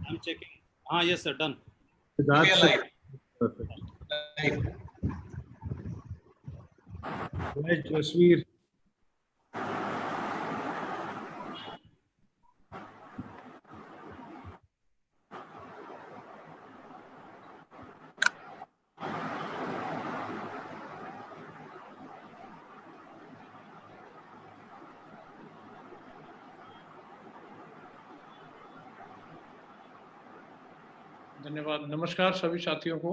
I'm checking. Yes, sir. Done. That's live. perfect. Live. Right, Jasveer. धन्यवाद। नमस्कार सभी साथियों को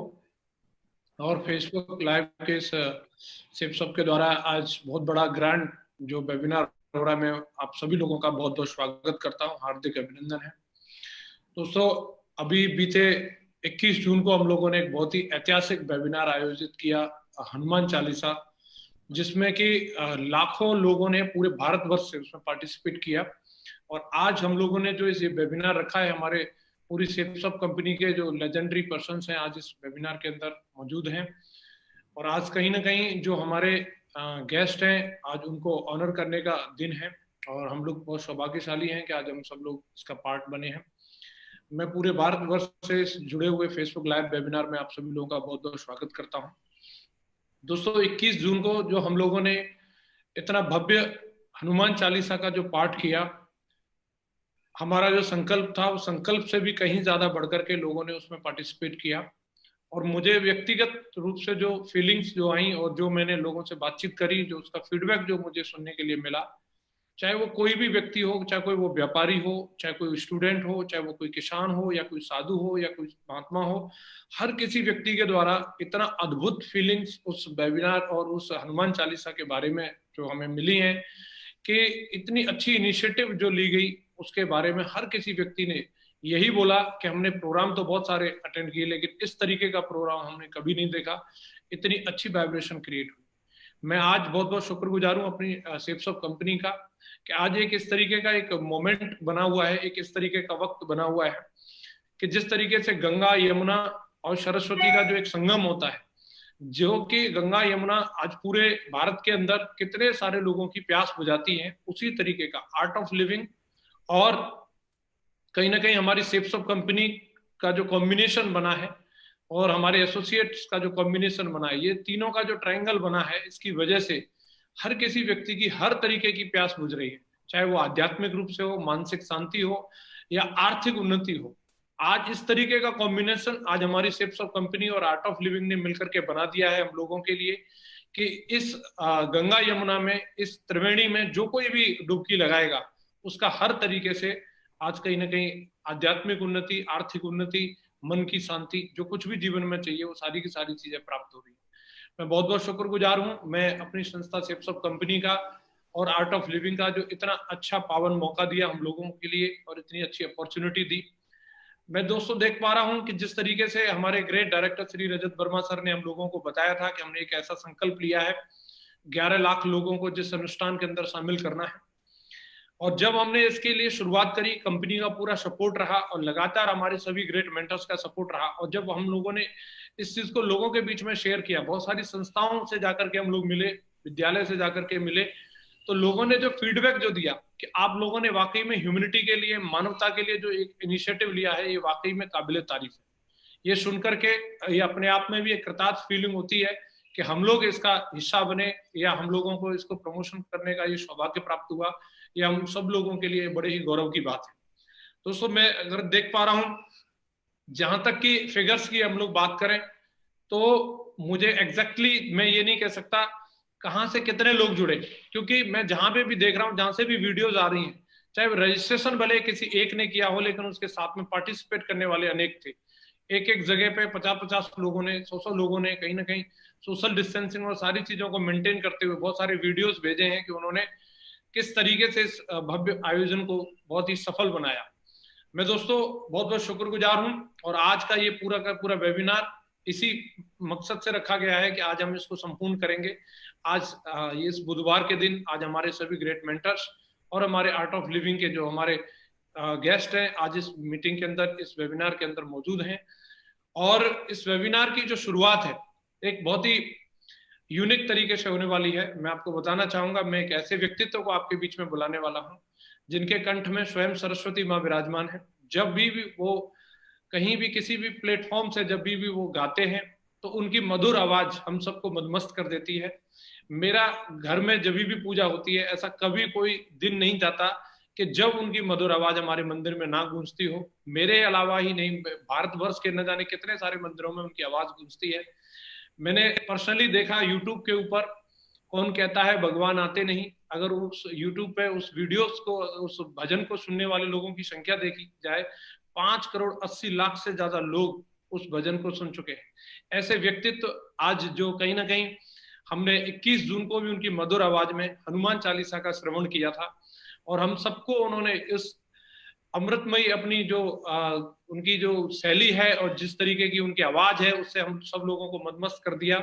और फेसबुक लाइव के सिप के द्वारा आज बहुत बड़ा ग्रैंड जो वेबिनार हो रहा है, मैं आप सभी लोगों का बहुत बहुत स्वागत करता हूं, हार्दिक अभिनंदन है। दोस्तों, अभी बीते 21 जून को हम लोगों ने एक बहुत ही ऐतिहासिक वेबिनार आयोजित किया, हनुमान चालीसा, जिसमें कि लाखों लोगों ने पूरे भारतवर्ष से उसमें पार्टिसिपेट किया। और आज हम लोगों ने जो ये वेबिनार रखा है, हमारे पूरी सेप्सअप कंपनी के जो लेजेंडरी पर्सन्स हैं आज इस वेबिनार के अंदर मौजूद हैं। और आज कहीं ना कहीं जो हमारे गेस्ट हैं, आज उनको ऑनर करने का दिन है और हम लोग बहुत सौभाग्यशाली हैं कि आज हम सब लोग इसका पार्ट बने हैं। मैं पूरे भारतवर्ष से जुड़े हुए फेसबुक लाइव वेबिनार में आप सभी लोगों का बहुत बहुत स्वागत करता हूं। दोस्तों, 21 जून को जो हम लोगों ने इतना भव्य हनुमान चालीसा का जो पाठ किया, हमारा जो संकल्प था वो संकल्प से भी कहीं ज्यादा बढ़कर के लोगों ने उसमें पार्टिसिपेट किया। और मुझे व्यक्तिगत रूप से जो फीलिंग्स जो आई और जो मैंने लोगों से बातचीत करी, जो उसका फीडबैक जो मुझे सुनने के लिए मिला, चाहे वो कोई भी व्यक्ति हो, चाहे कोई वो व्यापारी हो, चाहे कोई स्टूडेंट हो, चाहे वो कोई किसान हो या कोई साधु हो या कोई महात्मा हो, हर किसी व्यक्ति के द्वारा इतना अद्भुत फीलिंग्स उस वेबिनार और उस हनुमान चालीसा के बारे में जो हमें मिली हैं कि इतनी अच्छी इनिशिएटिव जो ली गई उसके बारे में हर किसी व्यक्ति ने यही बोला कि हमने प्रोग्राम तो बहुत सारे अटेंड किए, लेकिन इस तरीके का प्रोग्राम हमने कभी नहीं देखा, इतनी अच्छी वाइब्रेशन क्रिएट हुई। मैं आज बहुत बहुत शुक्रगुजार हूँ अपनी सेप्सअप कंपनी का कि आज एक इस तरीके का एक मोमेंट बना हुआ है, एक इस तरीके का वक्त बना हुआ है कि जिस तरीके से गंगा, यमुना और सरस्वती का जो एक संगम होता है, जो कि गंगा यमुना आज पूरे भारत के अंदर कितने सारे लोगों की प्यास बुझाती है, उसी तरीके का आर्ट ऑफ लिविंग और कहीं ना कहीं हमारी सेप्सअप कंपनी का जो कॉम्बिनेशन बना है और हमारे एसोसिएट्स का जो कॉम्बिनेशन बना है, ये तीनों का जो ट्रायंगल बना है, इसकी वजह से हर किसी व्यक्ति की हर तरीके की प्यास बुझ रही है, चाहे वो आध्यात्मिक रूप से हो, मानसिक शांति हो या आर्थिक उन्नति हो। आज इस तरीके का कॉम्बिनेशन आज हमारी सेप्सअप कंपनी और आर्ट ऑफ लिविंग ने मिलकर के बना दिया है हम लोगों के लिए कि इस गंगा यमुना में, इस त्रिवेणी में जो कोई भी डुबकी लगाएगा उसका हर तरीके से आज कहीं ना कहीं आध्यात्मिक उन्नति, आर्थिक उन्नति, मन की शांति, जो कुछ भी जीवन में चाहिए वो सारी की सारी चीजें प्राप्त हो रही है। मैं बहुत बहुत शुक्रगुजार हूँ मैं अपनी संस्था सेप्सअप कंपनी का और आर्ट ऑफ लिविंग का जो इतना अच्छा पावन मौका दिया हम लोगों के लिए और इतनी अच्छी अपॉर्चुनिटी दी। मैं दोस्तों देख पा रहा हूँ कि जिस तरीके से हमारे ग्रेट डायरेक्टर श्री रजत वर्मा सर ने हम लोगों को बताया था कि हमने एक ऐसा संकल्प लिया है 11 लाख लोगों को जिस अनुष्ठान के अंदर शामिल करना है, और जब हमने इसके लिए शुरुआत करी, कंपनी का पूरा सपोर्ट रहा और लगातार हमारे सभी ग्रेट मेंटर्स का सपोर्ट रहा। और जब हम लोगों ने इस चीज को लोगों के बीच में शेयर किया, बहुत सारी संस्थाओं से जाकर के हम लोग मिले, विद्यालय से जाकर के मिले, तो लोगों ने जो फीडबैक जो दिया कि आप लोगों ने वाकई में ह्यूमैनिटी के लिए, मानवता के लिए जो एक इनिशिएटिव लिया है, ये वाकई में काबिले तारीफ है। ये सुनकर के ये अपने आप में भी एक कृतार्थ फीलिंग होती है कि हम लोग इसका हिस्सा बने या हम लोगों को इसको प्रमोशन करने का ये सौभाग्य प्राप्त हुआ, ये हम सब लोगों के लिए बड़े ही गौरव की बात है। दोस्तों, मैं अगर देख पा रहा हूं, जहां तक कि फिगर्स की हम लोग बात करें तो मुझे एग्जैक्टली मैं ये नहीं कह सकता कहां से कितने लोग जुड़े, क्योंकि मैं जहां पे भी देख रहा हूं, जहां से भी वीडियोज आ रही हैं, चाहे रजिस्ट्रेशन भले किसी एक ने किया हो, लेकिन उसके साथ में पार्टिसिपेट करने वाले अनेक थे। एक एक जगह पे 50-50 लोगों ने, 100 लोगों ने कहीं ना कहीं सोशल डिस्टेंसिंग और सारी चीजों को मेंटेन करते हुए बहुत सारे वीडियोज भेजे हैं कि उन्होंने किस तरीके से इस भव्य आयोजन को बहुत ही सफल बनाया। मैं दोस्तों बहुत बहुत शुक्रगुजार हूं और आज का ये पूरा का पूरा वेबिनार इसी मकसद से रखा गया है कि आज हम इसको संपूर्ण करेंगे। आज ये इस बुधवार के दिन आज हमारे सभी ग्रेट मेंटर्स और हमारे आर्ट ऑफ लिविंग के जो हमारे गेस्ट हैं आज इस मीटिंग के अंदर, इस वेबिनार के अंदर मौजूद हैं। और इस वेबिनार की जो शुरुआत है एक बहुत ही यूनिक तरीके से होने वाली है। मैं आपको बताना चाहूंगा, मैं एक ऐसे व्यक्तित्व को आपके बीच में बुलाने वाला हूं जिनके कंठ में स्वयं सरस्वती मां विराजमान है, जब भी वो कहीं भी किसी भी प्लेटफॉर्म से जब भी वो गाते हैं तो उनकी मधुर आवाज हम सबको मदमस्त कर देती है। मेरा घर में जब भी पूजा होती है, ऐसा कभी कोई दिन नहीं जाता कि जब उनकी मधुर आवाज हमारे मंदिर में ना गूंजती हो। मेरे अलावा ही नहीं, भारतवर्ष के न जाने कितने सारे मंदिरों में उनकी आवाज गूंजती है। मैंने पर्सनली देखा यूट्यूब के ऊपर, कौन कहता है भगवान आते नहीं, अगर उस यूट्यूब पे उस वीडियोस को, उस भजन को सुनने वाले लोगों की संख्या देखी जाए, 5,80,00,000 से ज्यादा लोग उस भजन को सुन चुके हैं। ऐसे व्यक्तित्व आज जो कहीं ना कहीं हमने 21 जून को भी उनकी मधुर आवाज में हनुमान चालीसा का श्रवण किया था, और हम सबको उन्होंने इस अमृतमयी अपनी जो उनकी जो शैली है और जिस तरीके की उनकी आवाज है, उससे हम सब लोगों को मदमस्त कर दिया।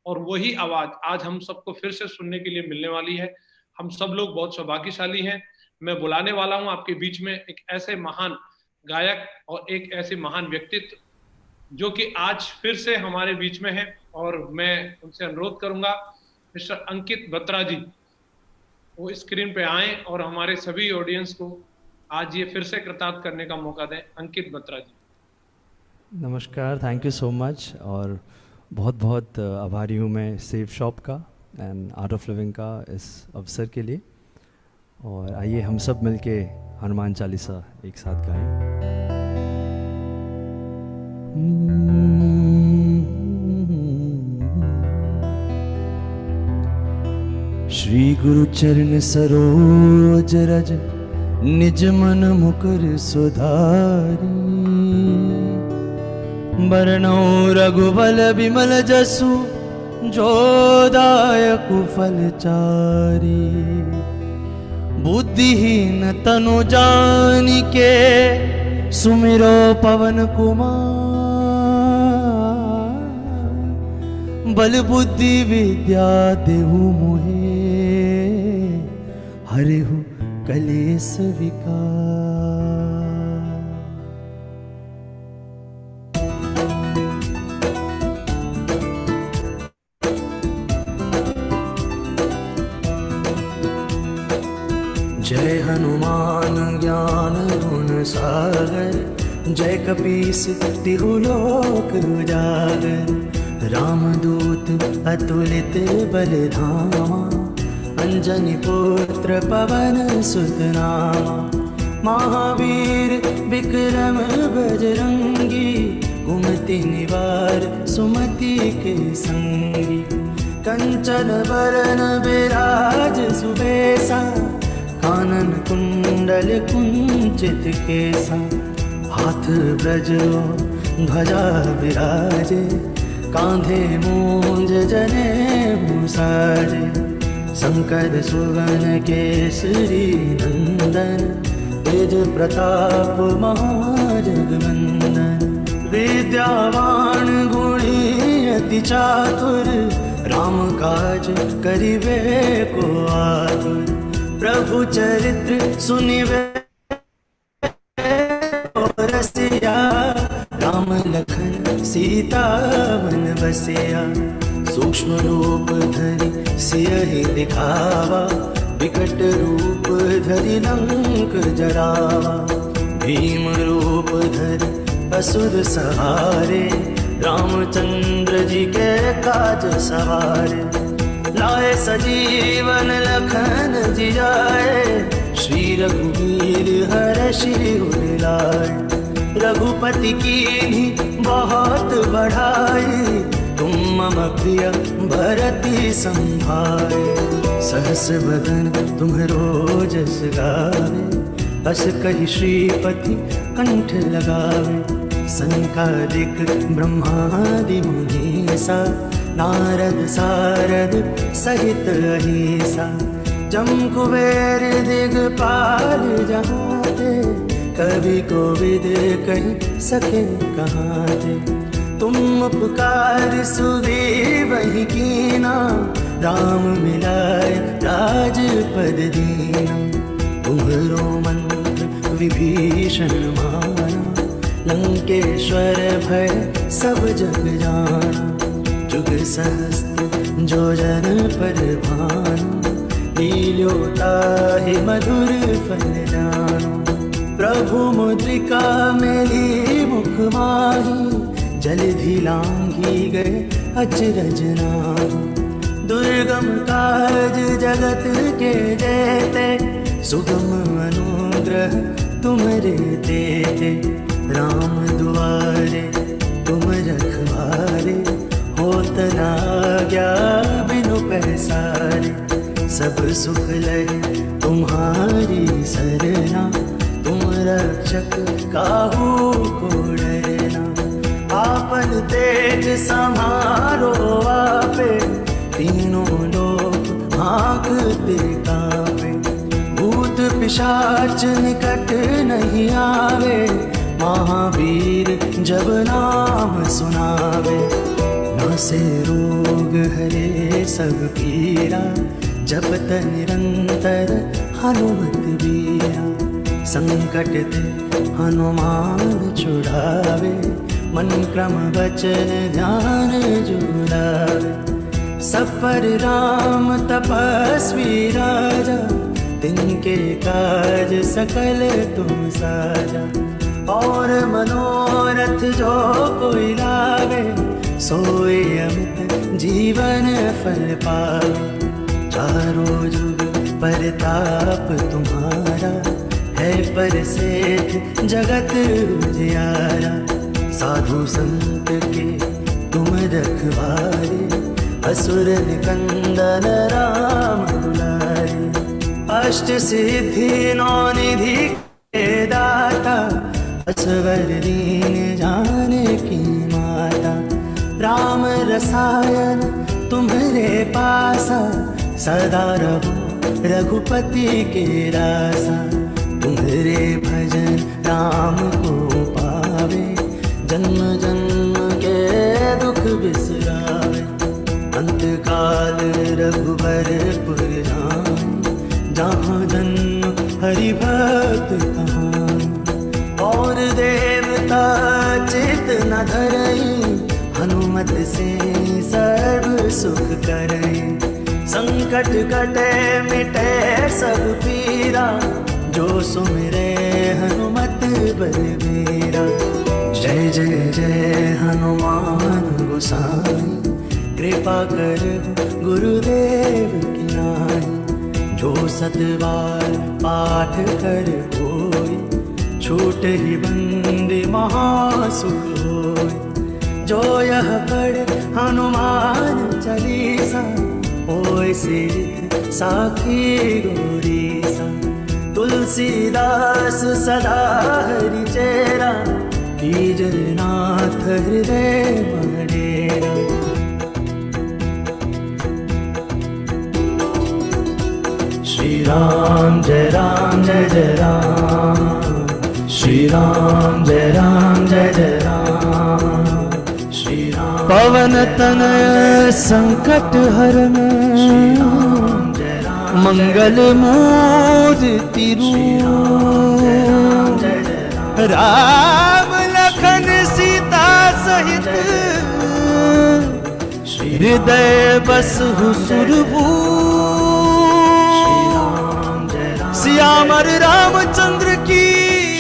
और वही आवाज आज हम सबको फिर से सुनने के लिए मिलने वाली है। हम सब लोग बहुत सौभाग्यशाली हैं। मैं बुलाने वाला हूं आपके बीच में एक ऐसे महान गायक और एक ऐसे महान व्यक्तित्व जो कि आज फिर से हमारे बीच में है, और मैं उनसे अनुरोध करूंगा मिस्टर अंकित बत्रा जी वो स्क्रीन पे आए और हमारे सभी ऑडियंस को आज ये फिर से कृतार्थ करने का मौका दें। अंकित बत्रा जी। नमस्कार, थैंक यू सो मच, और बहुत बहुत आभारी हूँ मैं सेफ शॉप का एंड आर्ट ऑफ लिविंग का इस अवसर के लिए। और आइए हम सब मिलके हनुमान चालीसा एक साथ गाएं। श्री गुरु चरण सरोज रज निज मन मुकुर सुधारी, बरनौ रघुबल बिमल जसु जो दायक फल चारी। बुद्धिहीन तनु जानिके सुमिरो पवन कुमार, बल बुद्धि विद्या देहु मोहे हरिहु कलेश विकार। जय हनुमान ज्ञान गुण सागर, जय कपीस तिहु लोक उजागर। रामदूत अतुलित बल धामा, अंजनी पुत्र पवन सुत नामा। महावीर विक्रम बजरंगी, कुमति निवार सुमति के संगी। कंचन बरन विराज सुबेसा, कानन कुंडल कुंचित केसा। हाथ ब्रजो ध्वजा विराजे, कांधे मूंज जनेऊ साजे। शंकर सुवन केसरी नंदन, तेज प्रताप महाजगवंदन। विद्यावान गुणी अति चातुर, राम काज करिबे को आतुर। प्रभु चरित्र सुनिबे रसिया, राम लखन सीता वन बसिया। सूक्ष्म रूप धरि सियहि दिखावा, विकट रूप धरि लंक जरावा। भीम रूप धरि असुर सहारे, रामचंद्र जी के काज सवारे। लाए सजीवन लखन जियाए, श्री रघुवीर हर्षि उर लाए। रघुपति कीन्ही बहुत बढ़ाई, तुम मम प्रिय भरति संभाए। सहस बदन तुम्हरो जस गावे, बस कहि श्रीपति कंठ लगावे। संकादिक ब्रह्मादि मुनीसा, नारद सारद सहित अहिसा। जम कुबेर दिगपाल जहाते, कवि कोविद कहि सके कहाते। तुम उपकार सुग्रीव कीना, राम मिलाए राजपद दीना। तुम्हरो मंत्र विभीषण माना, लंकेश्वर भय सब जग जाना। जुग सहस्त्र जो जन पर भानु, लील्यो ताहि मधुर फल जानु। प्रभु मुद्रिका मेरी मुखमाही, जलधि लांघी गए अचरज नाही। दुर्गम काज जगत के जेते, सुगम अनुग्रह तुमरे देते। राम दुआरे तुम रखवारे, होत न आज्ञा बिनु पैसारे। सब सुख लहे तुम्हारी सरना, तुम रक्षक काहू को डरना। आपन तेज समारो आपे, तीनों लोक आंखते कांपे। भूत पिशाच निकट नहीं आवे, महावीर जब नाम सुनावे। नासे रोग हरे सब पीरा, जपत निरंतर हनुमत बीरा। संकट ते हनुमान छुड़ावे, मन क्रम वचन ध्यान जुड़ावे। सब पर राम तपस्वी राजा, तिनके काज सकल तुम साजा। और मनोरथ जो कोई लावे, सोए अमित जीवन फल पावे। चारों जुग परताप तुम्हारा, है परसेठ जगत उजियारा। साधु संत के तुम रखवारे, असुर निकंदन राम दुलारे। अष्ट सिद्धि नौ निधि के दाता, असवर दीन जाने की माता। राम रसायन तुम्हारे पासा, सदा रहो रघुपति के रासा। तुम्हारे भजन राम को पावे, जन्म जन्म के दुख बिसरावे। अंत काल रघुबर पुर जान, जहाँ जन्म हरि भक्त कहान। और देवता चित न धरई, हनुमत से सर्व सुख करई। संकट कटे मिटे सब पीरा, जो सुमिरे हनुमत बलबीरा। जय जय जय हनुमान गोसाई, कृपा कर गुरुदेव की नाई। जो सतबार पाठ कर कोई, छूट ही बंदी महासुख होय। जो यह पढ़े हनुमान चालीसा, ओय सिद्ध साखी गौरीसा। तुलसीदास सदा हरि चेरा, कीजय नाथ हृदय मडेरा। श्री राम जय जय राम। श्री राम जय जय राम। श्री राम पवन तनय संकट हरन, मंगल मूर्ति रूप। राम लखन सीता सहित, हृदय बसहु सुरभूप। सियावर रामचंद्र की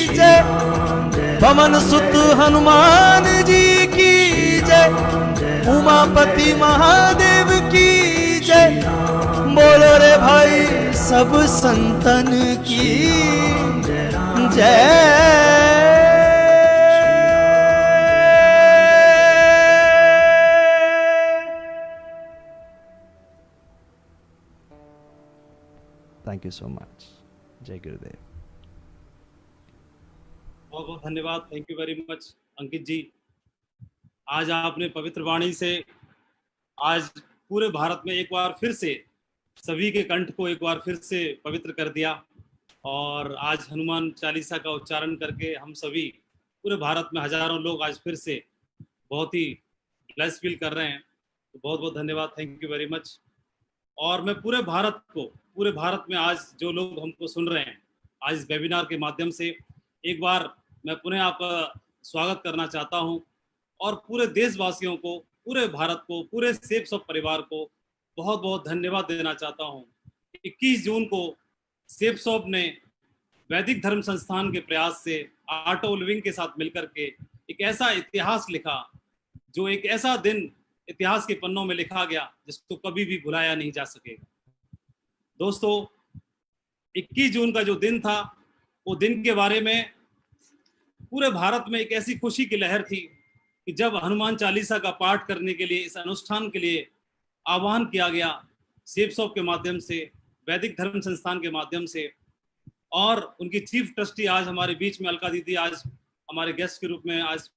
जय, पवन सुत हनुमान जी की जय। उमापति महादेव की जय, बोलो रे भाई सब संतन की जय। Thank you so much. जय गुरुदेव। बहुत बहुत धन्यवाद। थैंक यू वेरी मच अंकित जी। आज आपने पवित्र वाणी से आज पूरे भारत में एक बार फिर से सभी के कंठ को एक बार फिर से पवित्र कर दिया। और आज हनुमान चालीसा का उच्चारण करके हम सभी पूरे भारत में हजारों लोग आज फिर से बहुत ही ब्लेस फील कर रहे हैं। तो बहुत बहुत धन्यवाद। Thank you very much. और मैं पूरे भारत में आज जो लोग हमको सुन रहे हैं आज इस वेबिनार के माध्यम से, एक बार मैं पुनः आपका स्वागत करना चाहता हूं। और पूरे देशवासियों को, पूरे भारत को, पूरे सेफ सब परिवार को बहुत बहुत धन्यवाद देना चाहता हूं। 21 जून को सेफ शॉप ने वैदिक धर्म संस्थान के प्रयास से आर्ट ऑफ लिविंग के साथ मिलकर के एक ऐसा इतिहास लिखा, जो एक ऐसा दिन इतिहास के पन्नों में लिखा गया जिसको कभी भी भुलाया नहीं जा सकेगा। दोस्तों, 21 जून का जो दिन था, वो दिन के बारे में पूरे भारत में एक ऐसी खुशी की लहर थी कि जब हनुमान चालीसा का पाठ करने के लिए इस अनुष्ठान के लिए आह्वान किया गया सेफ शॉप के माध्यम से, वैदिक धर्म संस्थान के माध्यम से, और उनकी चीफ ट्रस्टी आज हमारे बीच में अलका दीदी आज हमारे गेस्ट के रूप में आज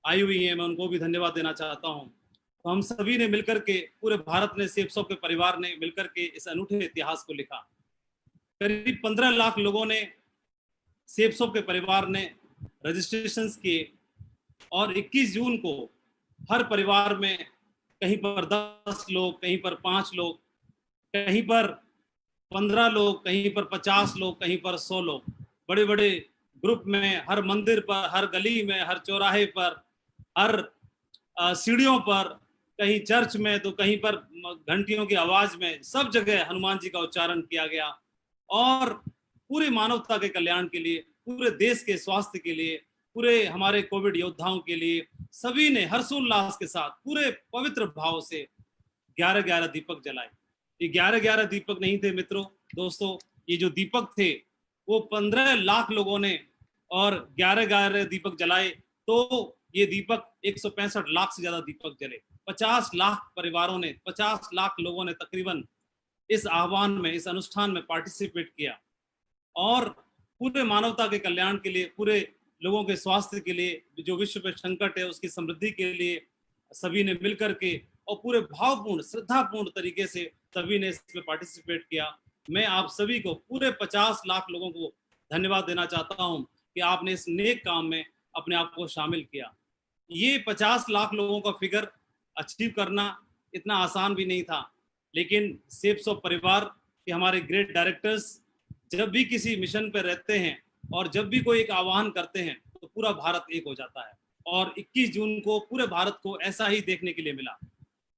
आई हुई है, मैं उनको भी धन्यवाद देना चाहता हूं। तो हम सभी ने मिलकर के, पूरे भारत ने, सेफ शॉप के परिवार ने मिलकर के इस अनूठे इतिहास को लिखा। करीब 15 लाख लोगों ने, सेफ शॉप के परिवार ने रजिस्ट्रेशंस किए और 21 जून को हर परिवार में कहीं पर 10 लोग, कहीं पर 5 लोग, कहीं पर 15 लोग, कहीं पर 50 लोग, कहीं पर 100 लोग, बड़े बड़े ग्रुप में, हर मंदिर पर, हर गली में, हर चौराहे पर, हर सीढ़ियों पर, कहीं चर्च में तो कहीं पर घंटियों की आवाज में, सब जगह हनुमान जी का उच्चारण किया गया। और पूरी मानवता के कल्याण के लिए, पूरे देश के स्वास्थ्य के लिए, पूरे हमारे कोविड योद्धाओं के लिए सभी ने हर्षोल्लास के साथ पूरे पवित्र भाव से 11-11 दीपक जलाए। ये 11-11 दीपक नहीं थे मित्रों, दोस्तों, ये जो दीपक थे वो 15 लाख लोगों ने और 11-11 दीपक जलाए, तो ये दीपक 165 लाख से ज्यादा दीपक जले। 50 लाख परिवारों ने, 50 लाख लोगों ने तकरीबन इस आह्वान में, इस अनुष्ठान में पार्टिसिपेट किया और पूरे मानवता के कल्याण के लिए, पूरे लोगों के स्वास्थ्य के लिए, जो विश्व पे संकट है उसकी समृद्धि के लिए सभी ने मिलकर के और पूरे भावपूर्ण, श्रद्धापूर्ण तरीके से सभी ने इसमें पार्टिसिपेट किया। मैं आप सभी को, पूरे 50 लाख लोगों को धन्यवाद देना चाहता हूं कि आपने इस नेक काम में अपने आप को शामिल किया। ये 50 लाख लोगों का फिगर अचीव करना इतना आसान भी नहीं था, लेकिन सेफ शॉप परिवार के हमारे ग्रेट डायरेक्टर्स जब भी किसी मिशन पर रहते हैं और जब भी कोई एक आह्वान करते हैं तो पूरा भारत एक हो जाता है। और 21 जून को पूरे भारत को ऐसा ही देखने के लिए मिला।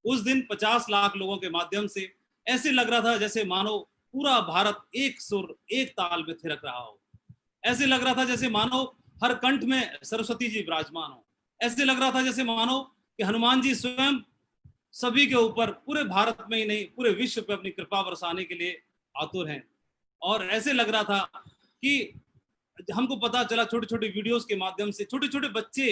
उस दिन 50 लाख लोगों के माध्यम से ऐसे लग रहा था जैसे मानो पूरा भारत एक सुर, एक ताल में थिरक रहा हो। ऐसे लग रहा था जैसे मानो हर कंठ में सरस्वती जी विराजमान हो। ऐसे लग रहा था जैसे मानो कि हनुमान जी स्वयं सभी के ऊपर, पूरे भारत में ही नहीं पूरे विश्व पे अपनी कृपा बरसाने के लिए आतुर हैं। और ऐसे लग रहा था कि हमको पता चला छोटे छोटे वीडियोस के माध्यम से, छोटे छोटे बच्चे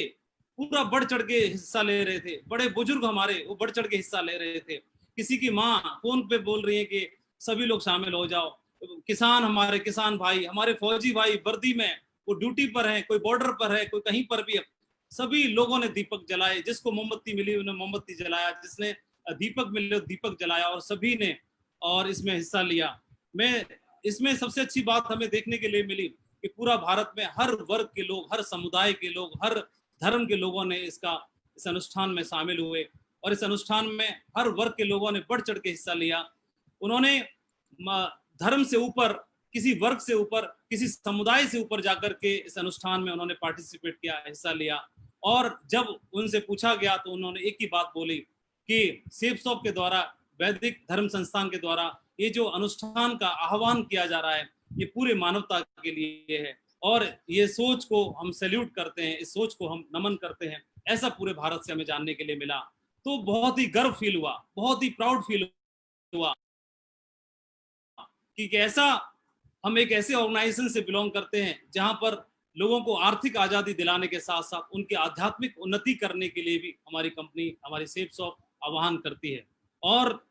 पूरा बढ़ चढ़ के हिस्सा ले रहे थे, बड़े बुजुर्ग हमारे वो बढ़ चढ़ के हिस्सा ले रहे थे। किसी की माँ फोन पे बोल रही है कि सभी लोग शामिल हो जाओ। किसान, हमारे किसान भाई, हमारे फौजी भाई वर्दी में, वो ड्यूटी पर है, कोई बॉर्डर पर है, कोई कहीं पर भी है, सभी लोगों ने दीपक जलाए। जिसको मोमबत्ती मिली उन्हें मोमबत्ती जलाया, जिसने दीपक मिले दीपक जलाया और सभी ने और इसमें हिस्सा लिया। मैं इसमें सबसे अच्छी बात हमें देखने के लिए मिली कि पूरा भारत में हर वर्ग के लोग, हर समुदाय के लोग, हर धर्म के लोगों ने इस अनुष्ठान में शामिल हुए और इस अनुष्ठान में हर वर्ग के लोगों ने बढ़ चढ़ के हिस्सा लिया। उन्होंने धर्म से ऊपर, किसी वर्ग से ऊपर, किसी समुदाय से ऊपर जाकर के इस अनुष्ठान में उन्होंने पार्टिसिपेट किया, हिस्सा लिया। और जब उनसे पूछा गया तो उन्होंने एक ही बात बोली कि सेफ शॉप के द्वारा, वैदिक धर्म संस्थान के द्वारा ये जो अनुष्ठान का आह्वान किया जा रहा है ये पूरे मानवता के लिए है और ये सोच को हम सैल्यूट करते हैं, इस सोच को हम नमन करते हैं। ऐसा पूरे भारत से हमें जानने के लिए मिला, तो बहुत ही गर्व फील हुआ, बहुत ही प्राउड फील हुआ कि ऐसा हम एक ऐसे ऑर्गेनाइजेशन से बिलोंग करते हैं जहां पर लोगों को आर्थिक आजादी दिलाने के साथ साथ उनकी आध्यात्मिक उन्नति करने के लिए भी हमारी कंपनी, हमारी सेफ शॉप आह्वान करती है। और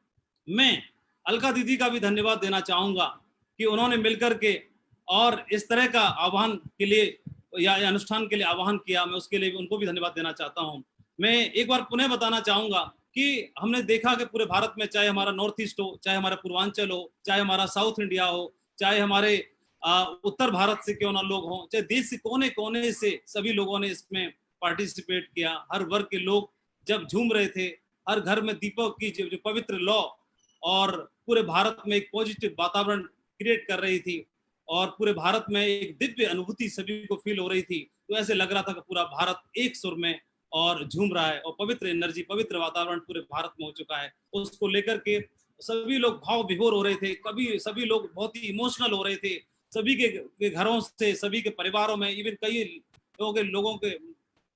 मैं अलका दीदी का भी धन्यवाद देना चाहूंगा कि उन्होंने मिलकर के और इस तरह का आह्वान के लिए या अनुष्ठान के लिए आह्वान किया, मैं उसके लिए भी उनको भी धन्यवाद देना चाहता हूं। मैं एक बार पुनः बताना चाहूंगा कि हमने देखा कि पूरे भारत में, चाहे हमारा नॉर्थ ईस्ट हो, चाहे हमारा पूर्वांचल हो, चाहे हमारा साउथ इंडिया हो, चाहे हमारे उत्तर भारत से क्यों ना लोग हों, चाहे देश के कोने कोने से सभी लोगों ने इसमें पार्टिसिपेट किया। हर वर्ग के लोग जब झूम रहे थे, हर घर में दीपक की जो पवित्र लौ और पूरे भारत में एक पॉजिटिव वातावरण क्रिएट कर रही थी और पूरे भारत में एक दिव्य अनुभूति सभी को फील हो रही थी। तो ऐसे लग रहा था कि पूरा भारत एक सुर में और झूम रहा है और पवित्र एनर्जी, पवित्र वातावरण पूरे भारत में हो चुका है। उसको लेकर के सभी लोग भाव विभोर हो रहे थे, कभी सभी लोग बहुत ही इमोशनल हो रहे थे सभी के घरों से, सभी के परिवारों में, इवन कई लोगों के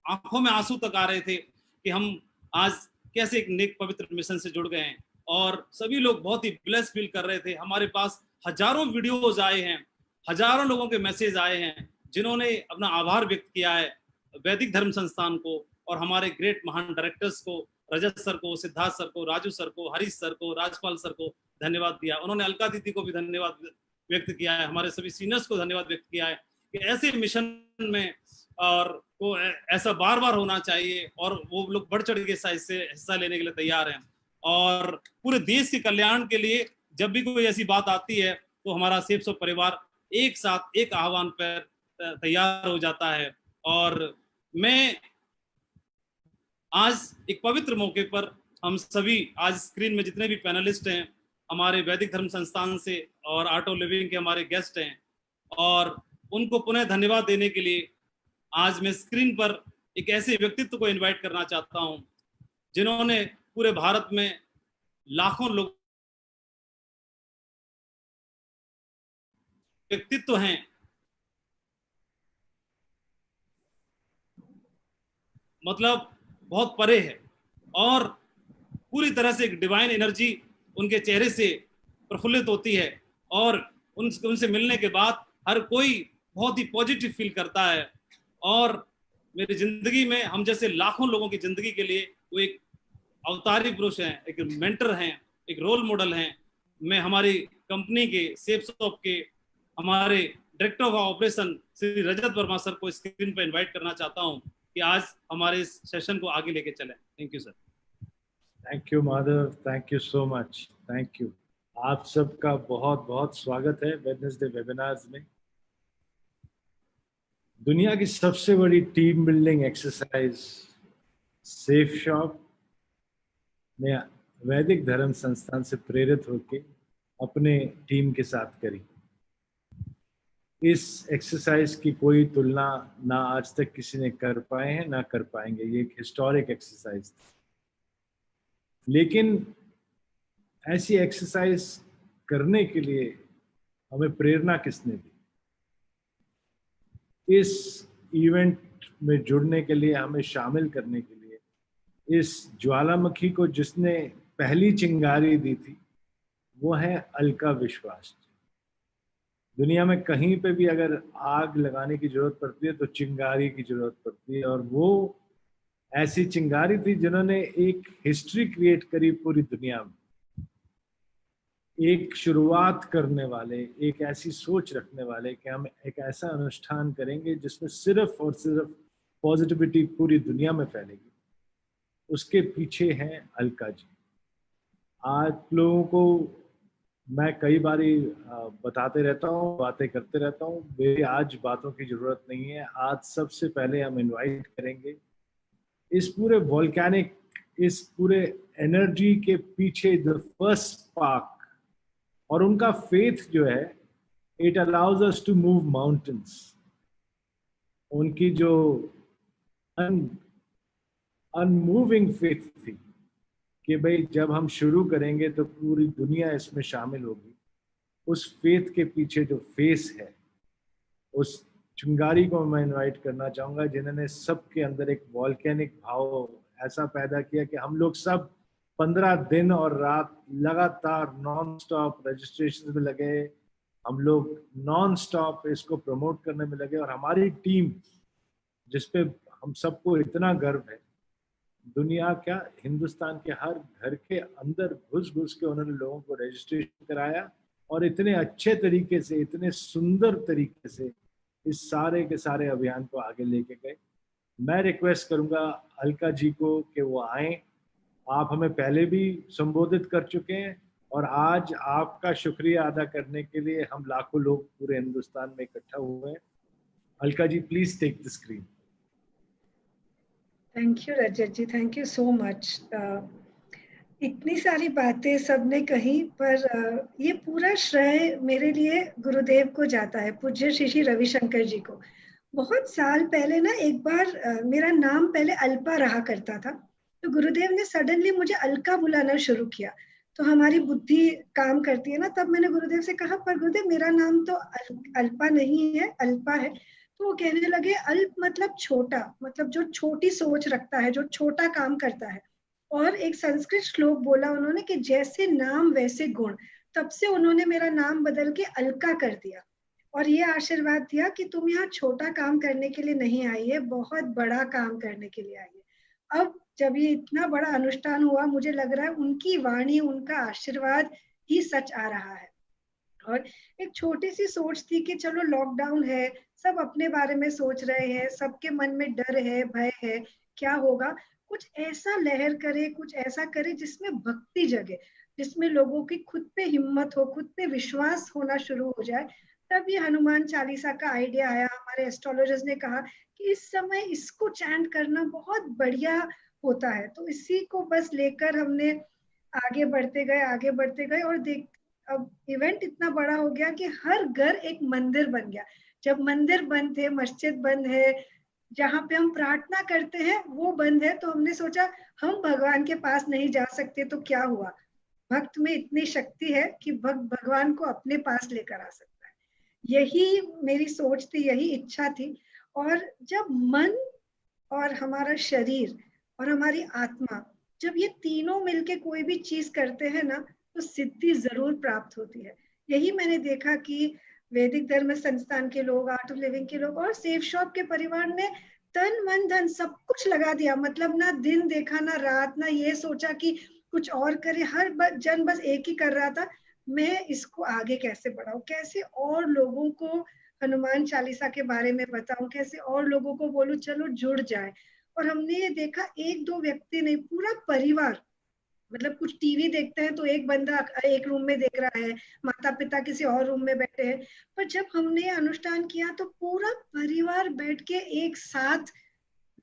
आंखों में आंसू तक आ रहे थे कि हम आज कैसे एक नेक पवित्र मिशन से जुड़ गए हैं। और सभी लोग बहुत ही ब्लेस फील कर रहे थे। हमारे पास हजारों वीडियोज आए हैं, हजारों लोगों के मैसेज आए हैं जिन्होंने अपना आभार व्यक्त किया है वैदिक धर्म संस्थान को और हमारे ग्रेट महान डायरेक्टर्स को, रजत सर को, सिद्धार्थ सर को, राजू सर को, हरीश सर को, राजपाल सर को धन्यवाद दिया। उन्होंने अलका दीदी को भी धन्यवाद व्यक्त किया है, हमारे सभी सीनियर्स को धन्यवाद व्यक्त किया है कि ऐसे मिशन में और को ऐसा बार बार होना चाहिए और वो लोग बढ़ चढ़ के हिस्सा लेने के लिए तैयार हैं। और पूरे देश के कल्याण के लिए जब भी कोई ऐसी बात आती है तो हमारा सेफ शॉप परिवार एक साथ एक आह्वान पर तैयार हो जाता है। और मैं आज एक पवित्र मौके पर हम सभी आज स्क्रीन में जितने भी पैनलिस्ट हैं हमारे वैदिक धर्म संस्थान से और आर्ट ऑफ लिविंग के हमारे गेस्ट हैं, और उनको पुनः धन्यवाद देने के लिए आज मैं स्क्रीन पर एक ऐसे व्यक्तित्व को इनवाइट करना चाहता हूं जिन्होंने पूरे भारत में लाखों लोग व्यक्तित्व हैं, मतलब बहुत परे है, और पूरी तरह से एक डिवाइन एनर्जी उनके चेहरे से प्रफुल्लित होती है और उनसे मिलने के बाद हर कोई बहुत ही पॉजिटिव फील करता है। और मेरी जिंदगी में हम जैसे लाखों लोगों की जिंदगी के लिए वो एक अवतारी पुरुष हैं, एक मेंटर हैं, एक रोल मॉडल हैं। मैं हमारी कंपनी के सेफ शॉप के हमारे director of operation Shri Rajat Verma sir को स्क्रीन पर इनवाइट करना चाहता हूं कि आज हमारे इस सेशन को आगे लेके चलें। Thank you sir. Thank you Madhav, thank you so much, thank you. आप सबका बहुत बहुत स्वागत है वेडनेसडे वेबिनार्स में। दुनिया की सबसे बड़ी team building exercise safe shop ने वैदिक धर्म संस्थान से प्रेरित होकर अपने टीम के साथ करी। इस एक्सरसाइज की कोई तुलना ना आज तक किसी ने कर पाए हैं ना कर पाएंगे। ये एक हिस्टोरिक एक्सरसाइज थी, लेकिन ऐसी एक्सरसाइज करने के लिए हमें प्रेरणा किसने दी? इस इवेंट में जुड़ने के लिए, हमें शामिल करने के लिए इस ज्वालामुखी को जिसने पहली चिंगारी दी थी वो है अलका विश्वास। दुनिया में कहीं पे भी अगर आग लगाने की जरूरत पड़ती है तो चिंगारी की जरूरत पड़ती है, और वो ऐसी चिंगारी थी जिन्होंने एक हिस्ट्री क्रिएट करी पूरी दुनिया में। एक शुरुआत करने वाले, एक ऐसी सोच रखने वाले कि हम एक ऐसा अनुष्ठान करेंगे जिसमें सिर्फ और सिर्फ पॉजिटिविटी पूरी दुनिया में फैलेगी। उसके पीछे हैं अलका जी। आप लोगों को मैं कई बारी बताते रहता हूँ, बातें करते रहता हूँ, मेरी आज बातों की जरूरत नहीं है। आज सबसे पहले हम इनवाइट करेंगे इस पूरे वोल्केनिक, इस पूरे एनर्जी के पीछे द फर्स्ट स्पार्क, और उनका फेथ जो है it allows us to move mountains. उनकी जो अनमूविंग फेथ थी कि भाई जब हम शुरू करेंगे तो पूरी दुनिया इसमें शामिल होगी। उस फेथ के पीछे जो फेस है, उस चिंगारी को मैं इनवाइट करना चाहूँगा जिन्होंने सबके अंदर एक वॉल्केनिक भाव ऐसा पैदा किया कि हम लोग सब 15 दिन और रात लगातार नॉन स्टॉप रजिस्ट्रेशन में लगे, हम लोग नॉन स्टॉप इसको प्रमोट करने में लगे। और हमारी टीम जिसपे हम सबको इतना गर्व है, दुनिया क्या हिंदुस्तान के हर घर के अंदर घुस घुस के उन्होंने लोगों को रजिस्ट्रेशन कराया और इतने अच्छे तरीके से, इतने सुंदर तरीके से इस सारे के सारे अभियान को आगे लेके गए। मैं रिक्वेस्ट करूंगा अलका जी को कि वो आए। आप हमें पहले भी संबोधित कर चुके हैं और आज आपका शुक्रिया अदा करने के लिए हम लाखों लोग पूरे हिंदुस्तान में इकट्ठा हुए हैं। Alka ji, please take the screen. Thank you Rajat ji, thank you so much. इतनी सारी बातें सबने कही, पर ये पूरा श्रेय मेरे लिए गुरुदेव को जाता है, पूज्य श्री श्री रविशंकर जी को। बहुत साल पहले ना एक बार मेरा नाम पहले अल्पा रहा करता था, तो गुरुदेव ने सडनली मुझे अलका बुलाना शुरू किया। तो हमारी बुद्धि काम करती है ना। तब मैंने गुरुदेव से कहा, पर गुरुदेव मेरा नाम तो अल्पा नहीं है, अल्पा है। तो वो कहने लगे, अल्प मतलब छोटा, मतलब जो छोटी सोच रखता है, जो छोटा काम करता है। और एक संस्कृत श्लोक बोला उन्होंने कि जैसे नाम वैसे गुण। तब से उन्होंने मेरा नाम बदल के अलका कर दिया और ये आशीर्वाद दिया कि तुम यहाँ छोटा काम करने के लिए नहीं आई है, बहुत बड़ा काम करने के लिए आई है। अब जब ये इतना बड़ा अनुष्ठान हुआ, मुझे लग रहा है उनकी वाणी, उनका आशीर्वाद ही सच आ रहा है। और एक छोटी सी सोच थी कि चलो लॉकडाउन है, सब अपने बारे में सोच रहे हैं, सबके मन में डर है, भय है, क्या होगा, कुछ ऐसा लहर करे, कुछ ऐसा करे जिसमें भक्ति जगे, जिसमें लोगों की खुद पे हिम्मत हो, खुद पे विश्वास होना शुरू हो जाए। तब ये हनुमान चालीसा का आइडिया आया। हमारे एस्ट्रोलॉजर्स ने कहा कि इस समय इसको चैंट करना बहुत बढ़िया होता है। तो इसी को बस लेकर हमने आगे बढ़ते गए और देख, अब इवेंट इतना बड़ा हो गया कि हर घर एक मंदिर बन गया। जब मंदिर बंद थे, मस्जिद बंद है, जहाँ पे हम प्रार्थना करते हैं वो बंद है, तो हमने सोचा हम भगवान के पास नहीं जा सकते तो क्या हुआ, भक्त में इतनी शक्ति है कि भक्त भगवान को अपने पास लेकर आ सकता है। यही मेरी सोच थी, यही इच्छा थी। और जब मन और हमारा शरीर और हमारी आत्मा, जब ये तीनों मिलके कोई भी चीज करते हैं ना, तो सिद्धि जरूर प्राप्त होती है। यही मैंने देखा कि वैदिक धर्म संस्थान के लोग, आर्ट ऑफ लिविंग के लोग और सेफ शॉप के परिवार ने तन मन धन सब कुछ लगा दिया। मतलब ना दिन देखा ना रात, ना ये सोचा कि कुछ और करे। हर जन बस एक ही कर रहा था, मैं इसको आगे कैसे बढ़ाऊं, कैसे और लोगों को हनुमान चालीसा के बारे में बताऊं, कैसे और लोगों को बोलूं चलो जुड़ जाए। और हमने ये देखा, एक दो व्यक्ति नहीं, पूरा परिवार, मतलब कुछ टीवी देखते हैं तो एक बंदा एक रूम में देख रहा है, माता पिता किसी और रूम में बैठे हैं। पर जब हमने अनुष्ठान किया तो पूरा परिवार बैठ के एक साथ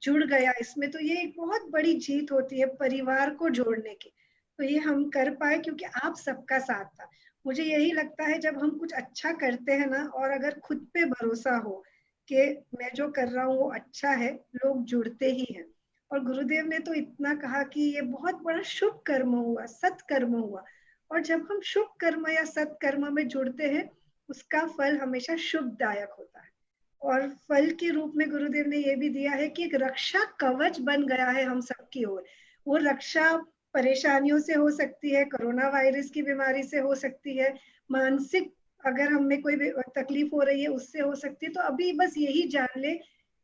जुड़ गया इसमें। तो ये एक बहुत बड़ी जीत होती है परिवार को जोड़ने की। तो ये हम कर पाए क्योंकि आप सबका साथ था। मुझे यही लगता है जब हम कुछ अच्छा करते हैं ना, और अगर खुद पे भरोसा हो कि मैं जो कर रहा हूँ वो अच्छा है, लोग जुड़ते ही हैं। और गुरुदेव ने तो इतना कहा कि ये बहुत बड़ा शुभ कर्म हुआ, सत्कर्म हुआ। और जब हम शुभ कर्म या सत्कर्म में जुड़ते हैं, उसका फल हमेशा शुभदायक होता है। और फल के रूप में गुरुदेव ने ये भी दिया है कि एक रक्षा कवच बन गया है हम सबकी ओर। वो रक्षा परेशानियों से हो सकती है, कोरोना वायरस की बीमारी से हो सकती है, मानसिक अगर हमें कोई तकलीफ हो रही है उससे हो सकती है। तो अभी बस यही जान ले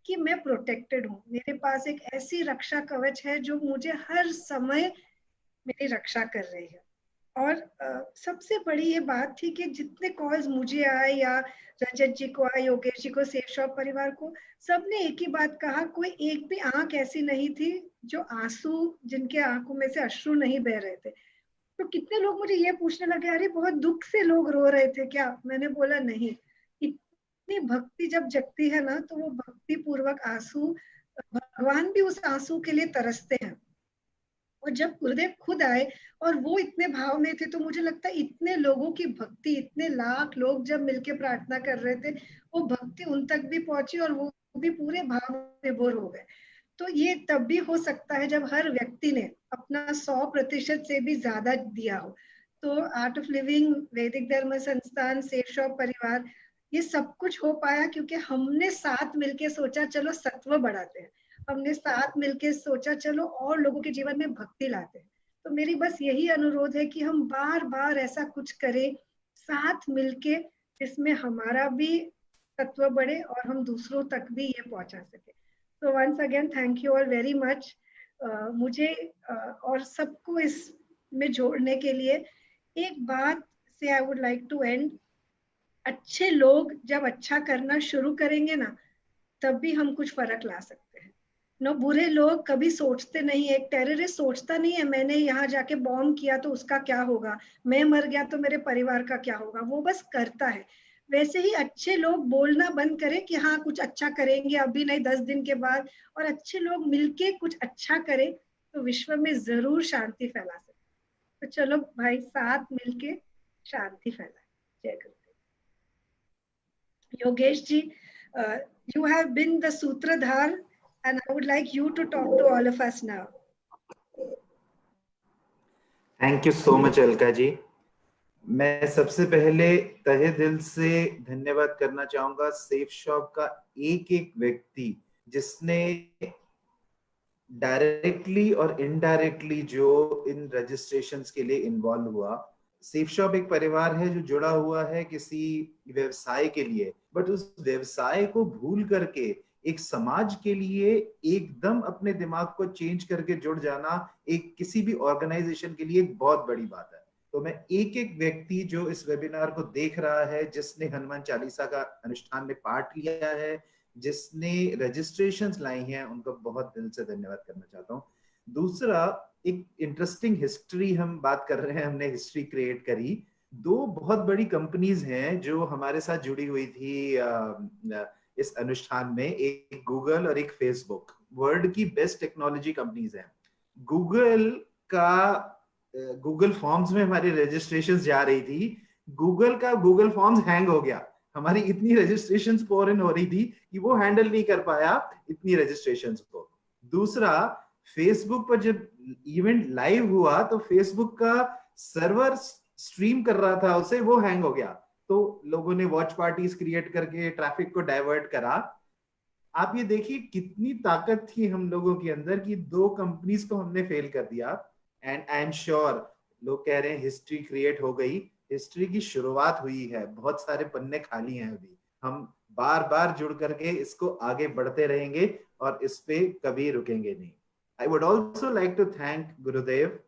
कि मैं प्रोटेक्टेड हूँ, मेरे पास एक ऐसी रक्षा कवच है जो मुझे हर समय मेरी रक्षा कर रही है। और सबसे बड़ी ये बात थी कि जितने कॉल्स मुझे आए या रजत जी को आए, योगेश जी को, सेफ शॉप परिवार को, सबने एक ही बात कहा, कोई एक भी आंख ऐसी नहीं थी जो आंसू, जिनके आंखों में से अश्रु नहीं बह रहे थे। तो कितने लोग मुझे ये पूछने लगे, अरे बहुत दुख से लोग रो रहे थे क्या? मैंने बोला नहीं, इतनी भक्ति जब जगती है ना, तो वो भक्ति पूर्वक आंसू, भगवान भी उस आंसू के लिए तरसते हैं। और जब गुरुदेव खुद आए और वो इतने भाव में थे, तो मुझे लगता है इतने लोगों की भक्ति, इतने लाख लोग जब मिलके प्रार्थना कर रहे थे, वो भक्ति उन तक भी पहुंची और वो भी पूरे भाव में बोर हो गए। तो ये तब भी हो सकता है जब हर व्यक्ति ने अपना 100% से भी ज्यादा दिया हो। तो आर्ट ऑफ लिविंग, वैदिक धर्म संस्थान, सेफ शॉप परिवार, ये सब कुछ हो पाया क्योंकि हमने साथ मिलके सोचा चलो सत्व बढ़ाते हैं, हमने साथ मिलके सोचा चलो और लोगों के जीवन में भक्ति लाते हैं। तो मेरी बस यही अनुरोध है कि हम बार बार ऐसा कुछ करें साथ मिलके, जिसमें हमारा भी तत्व बढ़े और हम दूसरों तक भी ये पहुंचा सके। तो once again thank you all very much. मुझे और सबको इसमें जोड़ने के लिए एक बात से I would like to end. अच्छे लोग जब अच्छा करना शुरू करेंगे ना, तब भी हम कुछ फर्क ला सकते हैं। नो, बुरे लोग कभी सोचते नहीं है, एक टेररिस्ट सोचता नहीं है मैंने यहाँ जाके बॉम्ब किया तो उसका क्या होगा, मैं मर गया तो मेरे परिवार का क्या होगा, वो बस करता है। वैसे ही अच्छे लोग बोलना बंद करें कि हाँ कुछ अच्छा करेंगे, अभी नहीं 10 दिन के बाद, और अच्छे लोग मिलके कुछ अच्छा करें तो विश्व में जरूर शांति फैला सकते। तो चलो भाई, साथ मिलके शांति फैलाए। जय गुरुदेव। Yogesh ji, you have been the Sutradhar, and I would like you to talk to all of us now. Thank you so much Alka ji. मैं सबसे पहले तहे दिल से धन्यवाद करना चाहूंगा सेफ शॉप का एक एक व्यक्ति जिसने डायरेक्टली और इनडायरेक्टली जो इन रजिस्ट्रेशंस के लिए इन्वॉल्व हुआ। सेफ शॉप एक परिवार है जो जुड़ा हुआ है किसी व्यवसाय के लिए, बट उस व्यवसाय को भूल करके एक समाज के लिए एकदम अपने दिमाग को चेंज करके जुड़ जाना एक किसी भी ऑर्गेनाइजेशन के लिए एक बहुत बड़ी बात है। तो मैं एक एक व्यक्ति जो इस वेबिनार को देख रहा है, जिसने हनुमान चालीसा का अनुष्ठान में पार्ट लिया है, जिसने रजिस्ट्रेशंस लाई हैं, उनको बहुत दिल से धन्यवाद करना चाहता हूँ। दूसरा, एक इंटरेस्टिंग हिस्ट्री हम बात कर रहे हैं, हमने हिस्ट्री क्रिएट करी। दो बहुत बड़ी कंपनीज हैं जो हमारे साथ जुड़ी हुई थी इस अनुष्ठान में, एक गूगल और एक फेसबुक। वर्ल्ड की बेस्ट टेक्नोलॉजी कंपनीज हैं। गूगल फॉर्म्स में हमारी रजिस्ट्रेशंस जा रही थी, गूगल का गूगल फॉर्म्स हैंग हो गया। हमारी इतनी रजिस्ट्रेशंस पोर इन हो रही थी कि वो हैंडल नहीं कर पाया इतनी रजिस्ट्रेशंस को। दूसरा, फेसबुक पर जब इवेंट लाइव हुआ तो फेसबुक का सर्वर स्ट्रीम कर रहा था उसे, वो हैंग हो गया। तो लोगों ने वॉच पार्टीज क्रिएट करके ट्रैफिक को डाइवर्ट करा। आप ये देखिए कितनी ताकत थी हम लोगों के अंदर कि दो कंपनीज को हमने फेल कर दिया। एंड आई एम श्योर लोग कह रहे हैं हिस्ट्री क्रिएट हो गई, हिस्ट्री की शुरुआत हुई है, बहुत सारे पन्ने खाली हैं अभी। हम बार बार जुड़ करके इसको आगे बढ़ते रहेंगे और इस पे कभी रुकेंगे नहीं। I would also like to thank Gurudev,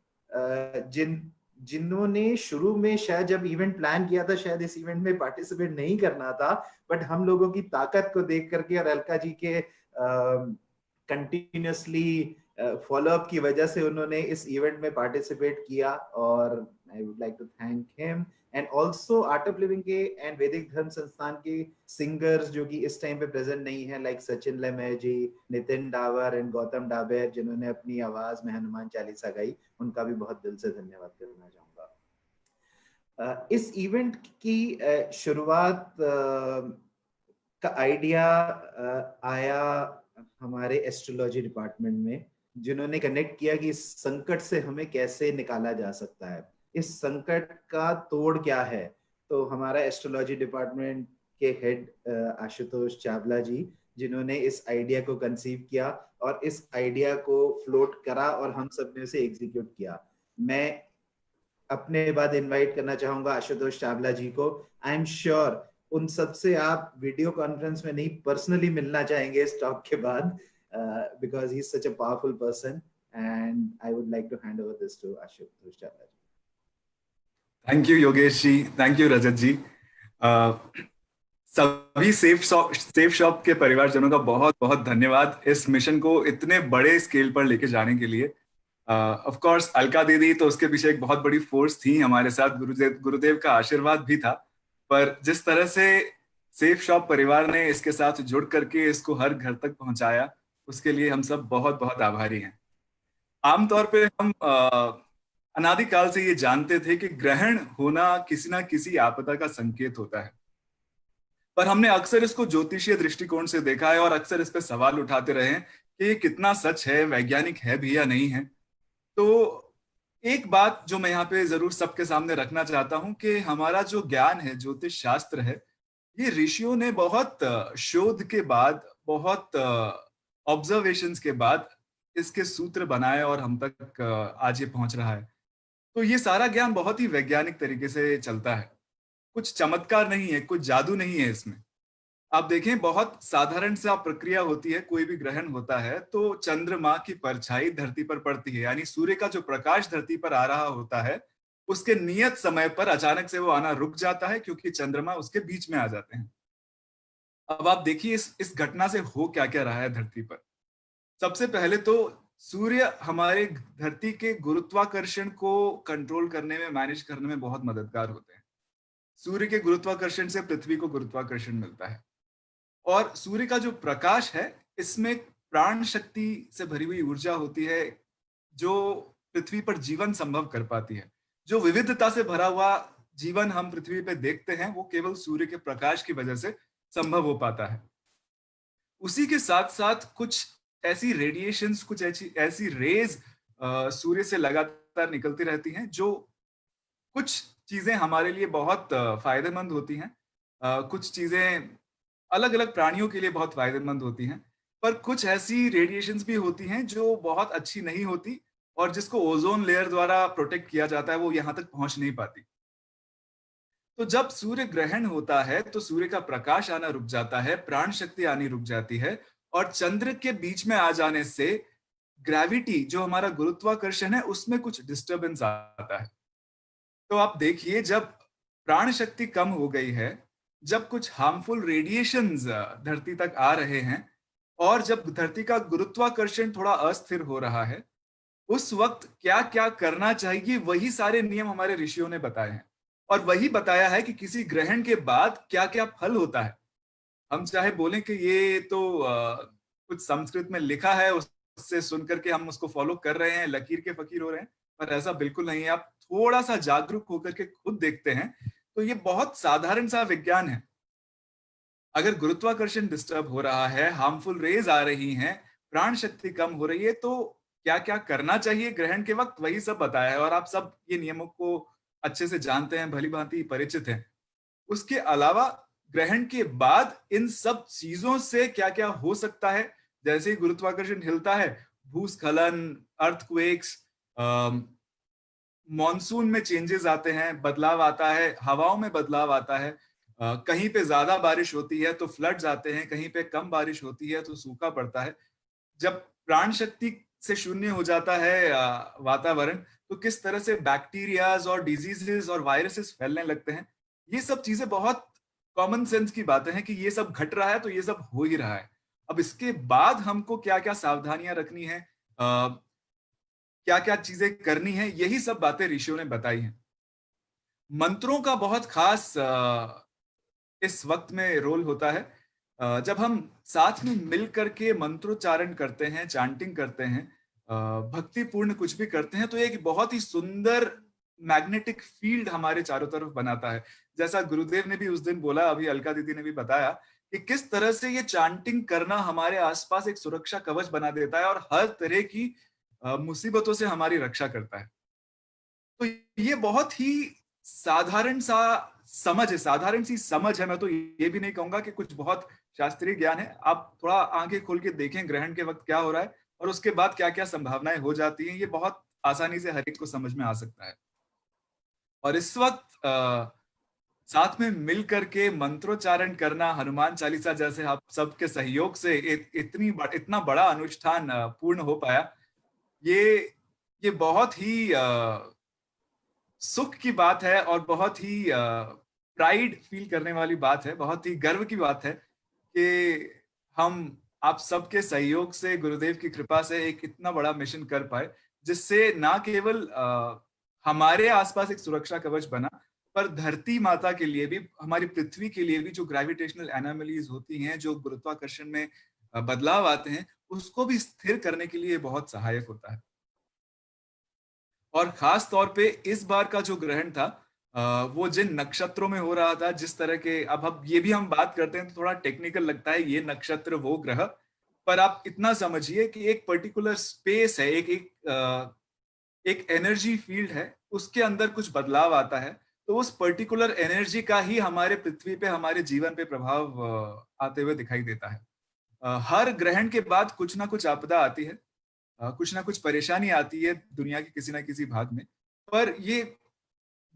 जिन्होंने शुरू में शायद जब इवेंट प्लान किया था, शायद इस इवेंट में पार्टिसिपेट नहीं करना था, बट हम लोगों की ताकत को देख करके और अलका जी के कंटिन्यूसली फॉलोअप की वजह से उन्होंने इस इवेंट में पार्टिसिपेट किया। और I would like to thank him and also Art of Living के एंड वैदिक धर्म संस्थान के सिंगर्स जो कि इस टाइम पे प्रेजेंट नहीं है, लाइक सचिन लेमय जी, नितिन डावर एंड गौतम डाबेर, जिन्होंने अपनी आवाज में हनुमान चालीसा गाई, उनका भी बहुत दिल से धन्यवाद करना चाहूंगा। इस इवेंट की शुरुआत का आइडिया आया हमारे एस्ट्रोलॉजी डिपार्टमेंट में, जिन्होंने कनेक्ट किया कि इस संकट से हमें कैसे निकाला जा सकता है, इस संकट का तोड़ क्या है। तो हमारा एस्ट्रोलॉजी डिपार्टमेंट के हेड आशुतोष चावला जी, जिन्होंने इस आइडिया को कंसीव किया और इस आइडिया को फ्लोट करा और हम सब ने उसे एग्जीक्यूट किया। मैं अपने बाद इनवाइट करना चाहूंगा आशुतोष चावला जी को। आई एम श्योर उन सब से आप वीडियो कॉन्फ्रेंस में नहीं, पर्सनली मिलना चाहेंगे इस टॉक के बाद, because he's such a powerful person, and I would like to hand over this to Ashutosh Chavla ji. Thank you Yogesh ji, thank you Rajat ji. सभी सेफ शॉप के परिवारजनों का बहुत बहुत धन्यवाद इस मिशन को इतने बड़े स्केल पर लेके जाने के लिए। ऑफ कोर्स अलका दीदी तो उसके पीछे एक बहुत बड़ी फोर्स थी हमारे साथ, गुरुदेव का आशीर्वाद भी था, पर जिस तरह से सेफ शॉप परिवार ने इसके साथ जुड़ करके इसको हर घर तक पहुंचाया, उसके लिए हम सब बहुत बहुत आभारी हैं। आमतौर पे हम अनादिकाल से ये जानते थे कि ग्रहण होना किसी ना किसी आपदा का संकेत होता है, पर हमने अक्सर इसको ज्योतिषीय दृष्टिकोण से देखा है और अक्सर इस पे सवाल उठाते रहे हैं कि ये कितना सच है, वैज्ञानिक है भी या नहीं है। तो एक बात जो मैं यहाँ पे जरूर सबके सामने रखना चाहता हूँ कि हमारा जो ज्ञान है, ज्योतिष शास्त्र है, ये ऋषियों ने बहुत शोध के बाद, बहुत ऑब्जर्वेशंस के बाद इसके सूत्र बनाए और हम तक आज ये पहुंच रहा है। तो ये सारा ज्ञान बहुत ही वैज्ञानिक तरीके से चलता है, कुछ चमत्कार नहीं है, कुछ जादू नहीं है इसमें। आप देखें, बहुत साधारण सा प्रक्रिया होती है। कोई भी ग्रहण होता है तो चंद्रमा की परछाई धरती पर पड़ती है, यानी सूर्य का जो प्रकाश धरती पर आ रहा होता है उसके नियत समय पर अचानक से वो आना रुक जाता है क्योंकि चंद्रमा उसके बीच में आ जाते हैं। अब आप देखिए इस घटना से हो क्या क्या रहा है धरती पर। सबसे पहले तो सूर्य हमारे धरती के गुरुत्वाकर्षण को कंट्रोल करने में, मैनेज करने में बहुत मददगार होते हैं। सूर्य के गुरुत्वाकर्षण से पृथ्वी को गुरुत्वाकर्षण मिलता है और सूर्य का जो प्रकाश है इसमें प्राण शक्ति से भरी हुई ऊर्जा होती है जो पृथ्वी पर जीवन संभव कर पाती है। जो विविधता से भरा हुआ जीवन हम पृथ्वी पे देखते हैं वो केवल सूर्य के प्रकाश की वजह से संभव हो पाता है। उसी के साथ साथ कुछ ऐसी रेडिएशंस, कुछ ऐसी रेज सूर्य से लगातार लगातार निकलती रहती हैं, जो कुछ चीजें हमारे लिए बहुत फायदेमंद होती हैं, कुछ चीजें अलग अलग प्राणियों के लिए बहुत फायदेमंद होती हैं, पर कुछ ऐसी रेडिएशंस भी होती हैं जो बहुत अच्छी नहीं होती और जिसको ओजोन लेयर द्वारा प्रोटेक्ट किया जाता है, वो यहाँ तक पहुंच नहीं पाती। तो जब सूर्य ग्रहण होता है तो सूर्य का प्रकाश आना रुक जाता है, प्राण शक्ति आनी रुक जाती है, और चंद्र के बीच में आ जाने से ग्रेविटी, जो हमारा गुरुत्वाकर्षण है, उसमें कुछ डिस्टरबेंस आता है। तो आप देखिए, जब प्राण शक्ति कम हो गई है, जब कुछ हार्मफुल रेडिएशंस धरती तक आ रहे हैं, और जब धरती का गुरुत्वाकर्षण थोड़ा अस्थिर हो रहा है, उस वक्त क्या क्या करना चाहिए, वही सारे नियम हमारे ऋषियों ने बताए हैं। और वही बताया है कि किसी ग्रहण के बाद क्या क्या फल होता है। हम चाहे बोलें कि ये तो कुछ संस्कृत में लिखा है, उससे सुन करके हम उसको फॉलो कर रहे हैं, लकीर के फकीर हो रहे हैं, पर ऐसा बिल्कुल नहीं है। आप थोड़ा सा जागरूक होकर के खुद देखते हैं तो ये बहुत साधारण सा विज्ञान है। अगर गुरुत्वाकर्षण डिस्टर्ब हो रहा है, हार्मफुल रेज आ रही हैं, प्राण शक्ति कम हो रही है, तो क्या क्या करना चाहिए ग्रहण के वक्त, वही सब बताया है। और आप सब ये नियमों को अच्छे से जानते हैं, भली भांति परिचित हैं। उसके अलावा ग्रहण के बाद इन सब चीजों से क्या क्या हो सकता है, जैसे ही गुरुत्वाकर्षण हिलता है, भूस्खलन, अर्थक्वेक्स, मॉनसून में चेंजेस आते हैं, बदलाव आता है, हवाओं में बदलाव आता है, कहीं पे ज्यादा बारिश होती है तो फ्लड्स आते हैं, कहीं पे कम बारिश होती है तो सूखा पड़ता है। जब प्राण शक्ति से शून्य हो जाता है वातावरण, तो किस तरह से बैक्टीरियाज और डिजीजेस और वायरसेस फैलने लगते हैं। ये सब चीजें बहुत कॉमन सेंस की बातें हैं कि ये सब घट रहा है तो ये सब हो ही रहा है। अब इसके बाद हमको क्या क्या सावधानियां रखनी है, क्या क्या चीजें करनी है, यही सब बातें ऋषियों ने बताई हैं। मंत्रों का बहुत खास इस वक्त में रोल होता है। जब हम साथ में मिल करके मंत्रोच्चारण करते हैं, चैंटिंग करते हैं, भक्तिपूर्ण कुछ भी करते हैं, तो एक बहुत ही सुंदर मैग्नेटिक फील्ड हमारे चारों तरफ बनाता है। जैसा गुरुदेव ने भी उस दिन बोला, अभी अलका दीदी ने भी बताया कि किस तरह से ये चैंटिंग करना हमारे आसपास एक सुरक्षा कवच बना देता है और हर तरह की मुसीबतों से हमारी रक्षा करता है। तो ये बहुत ही साधारण सा समझ है, साधारण सी समझ है। मैं तो ये भी नहीं कहूंगा कि कुछ बहुत शास्त्रीय ज्ञान है। आप थोड़ा आंखें खोल के देखें ग्रहण के वक्त क्या हो रहा है और उसके बाद क्या क्या संभावनाएं हो जाती हैं, ये बहुत आसानी से हर एक को समझ में आ सकता है। और इस वक्त साथ में मिल करके मंत्रोच्चारण करना, हनुमान चालीसा जैसे आप सबके सहयोग से इतना बड़ा अनुष्ठान पूर्ण हो पाया, ये बहुत ही सुख की बात है और बहुत ही प्राइड फील करने वाली बात है, बहुत ही गर्व की बात है कि हम आप सबके सहयोग से, गुरुदेव की कृपा से एक इतना बड़ा मिशन कर पाए, जिससे ना केवल हमारे आसपास एक सुरक्षा कवच बना, पर धरती माता के लिए भी, हमारी पृथ्वी के लिए भी जो ग्रेविटेशनल एनोमलीज होती हैं, जो गुरुत्वाकर्षण में बदलाव आते हैं, उसको भी स्थिर करने के लिए बहुत सहायक होता है। और खास तौर पे इस बार का जो ग्रहण था, वो जिन नक्षत्रों में हो रहा था, जिस तरह के, अब ये भी हम बात करते हैं तो थोड़ा टेक्निकल लगता है, ये नक्षत्र वो ग्रह, पर आप इतना समझिए कि एक पर्टिकुलर स्पेस है, एक एनर्जी फील्ड है, उसके अंदर कुछ बदलाव आता है, तो उस पर्टिकुलर एनर्जी का ही हमारे पृथ्वी पे, हमारे जीवन पे प्रभाव आते हुए दिखाई देता है। हर ग्रहण के बाद कुछ ना कुछ आपदा आती है, कुछ ना कुछ परेशानी आती है दुनिया के किसी ना किसी भाग में, पर ये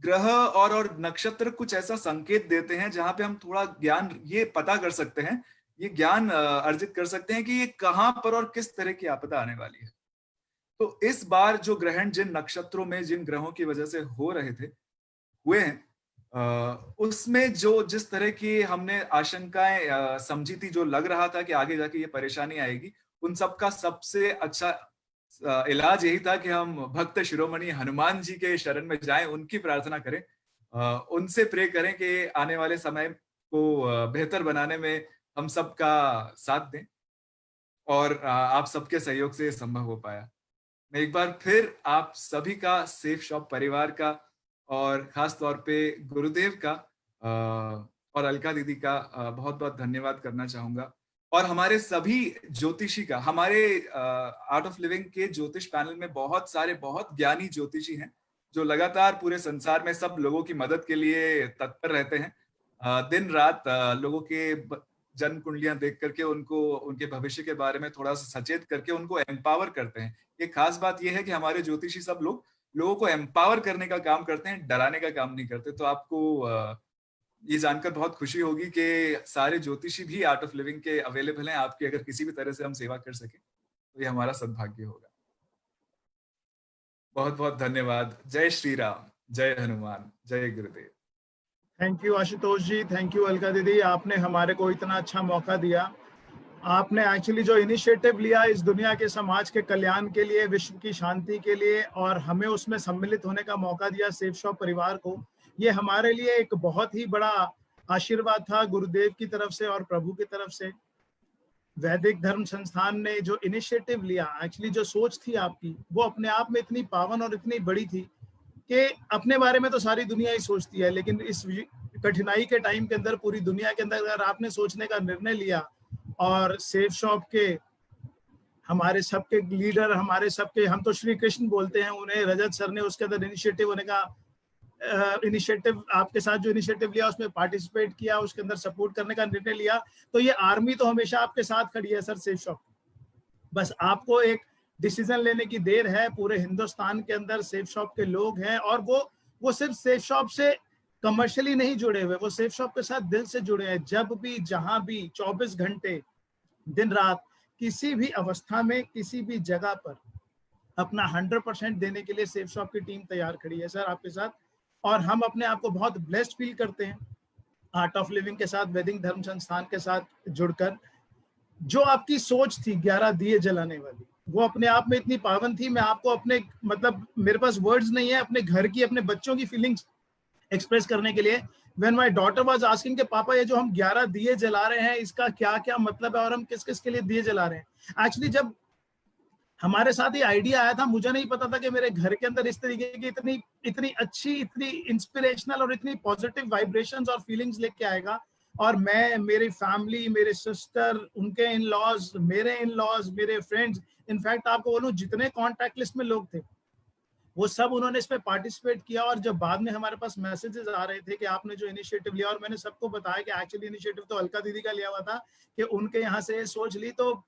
ग्रह और नक्षत्र कुछ ऐसा संकेत देते हैं जहां पे हम थोड़ा ज्ञान ये पता कर सकते हैं, ये ज्ञान अर्जित कर सकते हैं कि ये कहां पर और किस तरह की आपदा आने वाली है। तो इस बार जो ग्रहण जिन नक्षत्रों में, जिन ग्रहों की वजह से हुए हैं, उसमें जो जिस तरह की हमने आशंकाएं समझी थी, जो लग रहा था कि आगे जाके ये परेशानी आएगी, उन सब का सबसे अच्छा इलाज यही था कि हम भक्त शिरोमणि हनुमान जी के शरण में जाएं, उनकी प्रार्थना करें, उनसे प्रे करें कि आने वाले समय को बेहतर बनाने में हम सबका साथ दें, और आप सबके सहयोग से संभव हो पाया। मैं एक बार फिर आप सभी का, सेफ शॉप परिवार का, और खास तौर पे गुरुदेव का और अलका दीदी का बहुत बहुत धन्यवाद करना चाहूंगा। और हमारे सभी ज्योतिषी का, हमारे आर्ट ऑफ लिविंग के ज्योतिष पैनल में बहुत सारे बहुत ज्ञानी ज्योतिषी हैं जो लगातार पूरे संसार में सब लोगों की मदद के लिए तत्पर रहते हैं। दिन रात लोगों के जन्म कुंडलियां देख करके उनको उनके भविष्य के बारे में थोड़ा सा सचेत करके उनको एम्पावर करते हैं। एक खास बात यह है कि हमारे ज्योतिषी सब लोगों को एम्पावर करने का काम करते हैं, डराने का काम नहीं करते। तो आपको ये जानकर बहुत खुशी होगी कि सारे ज्योतिषी भी आर्ट ऑफ लिविंग के अवेलेबल हैं। आपकी अगर किसी भी तरह से हम सेवा कर सके तो ये हमारा सद्भाग्य होगा। बहुत बहुत धन्यवाद। जय श्री राम, जय हनुमान, जय Gurudev. Thank you Ashutosh ji, thank you Alka दीदी, आपने हमारे को इतना अच्छा मौका दिया। आपने एक्चुअली जो इनिशिएटिव लिया इस दुनिया के समाज के कल्याण के लिए, विश्व की शांति के लिए, और हमें उसमें सम्मिलित होने का मौका दिया सेफ शॉप परिवार को, ये हमारे लिए एक बहुत ही बड़ा आशीर्वाद था गुरुदेव की तरफ से और प्रभु की तरफ से। वैदिक धर्म संस्थान ने जो इनिशिएटिव लिया, एक्चुअली जो सोच थी आपकी, वो अपने आप में इतनी पावन और इतनी बड़ी थी कि अपने बारे में तो सारी दुनिया ही सोचती है, लेकिन इस कठिनाई के टाइम के अंदर पूरी दुनिया के अंदर अगर आपने सोचने का निर्णय लिया और सेफ शॉप के हमारे सबके लीडर, हमारे सबके, हम तो श्री कृष्ण बोलते हैं उन्हें, रजत सर ने उसके अंदर इनिशिएटिव होने का इनिशिएटिव आपके साथ जो इनिशिएटिव लिया उसमें पार्टिसिपेट किया, उसके अंदर सपोर्ट करने का निर्णय लिया, तो ये आर्मी तो हमेशा आपके साथ खड़ी है सर सेफ शॉप। बस आपको एक डिसीजन लेने की देर है। पूरे हिंदुस्तान के अंदर सेफ शॉप के लोग हैं और वो सिर्फ सेफ शॉप से कमर्शियली नहीं जुड़े हुए, वो सेफ शॉप के साथ दिल से जुड़े हैं। जब भी, जहां भी, 24 घंटे दिन रात, किसी भी अवस्था में, किसी भी जगह पर अपना 100% देने के लिए सेफ शॉप की टीम तैयार खड़ी है सर आपके साथ। और हम अपने आप को बहुत ब्लेस्ड फील करते हैं आर्ट ऑफ लिविंग के साथ, वैदिक धर्म संस्थान के साथ जुड़कर। जो आपकी सोच थी 11 दिए जलाने वाली, वो अपने आप में इतनी पावन थी। मैं आपको अपने, मतलब मेरे पास वर्ड्स नहीं है अपने घर की, अपने बच्चों की फीलिंग्स एक्सप्रेस करने के लिए। When my daughter was asking कि पापा ये जो हम 11 दिए जला रहे हैं इसका क्या क्या मतलब है और हम किस किस के लिए दिए जला रहे हैं। एक्चुअली जब हमारे साथ ये आइडिया आया था, मुझे नहीं पता था कि मेरे घर के अंदर इस तरीके की इतनी अच्छी, इतनी इंस्पिरेशनल और इतनी पॉजिटिव वाइब्रेशंस और फीलिंग्स लेके आएगा। और मैं, मेरी फैमिली, मेरे सिस्टर, उनके इन लॉज, मेरे फ्रेंड्स, इनफैक्ट आपको बोलूं जितने कॉन्टैक्ट लिस्ट में लोग थे वो सब उन्होंने इसमें पार्टिसिपेट किया। और जब बाद में हमारे पास मैसेजेस आ रहे थे कि आपने जो इनिशिएटिव लिया, और मैंने सबको बताया कि एक्चुअली इनिशिएटिव तो अलका दीदी का लिया हुआ था कि उनके यहाँ से ये सोच ली, तो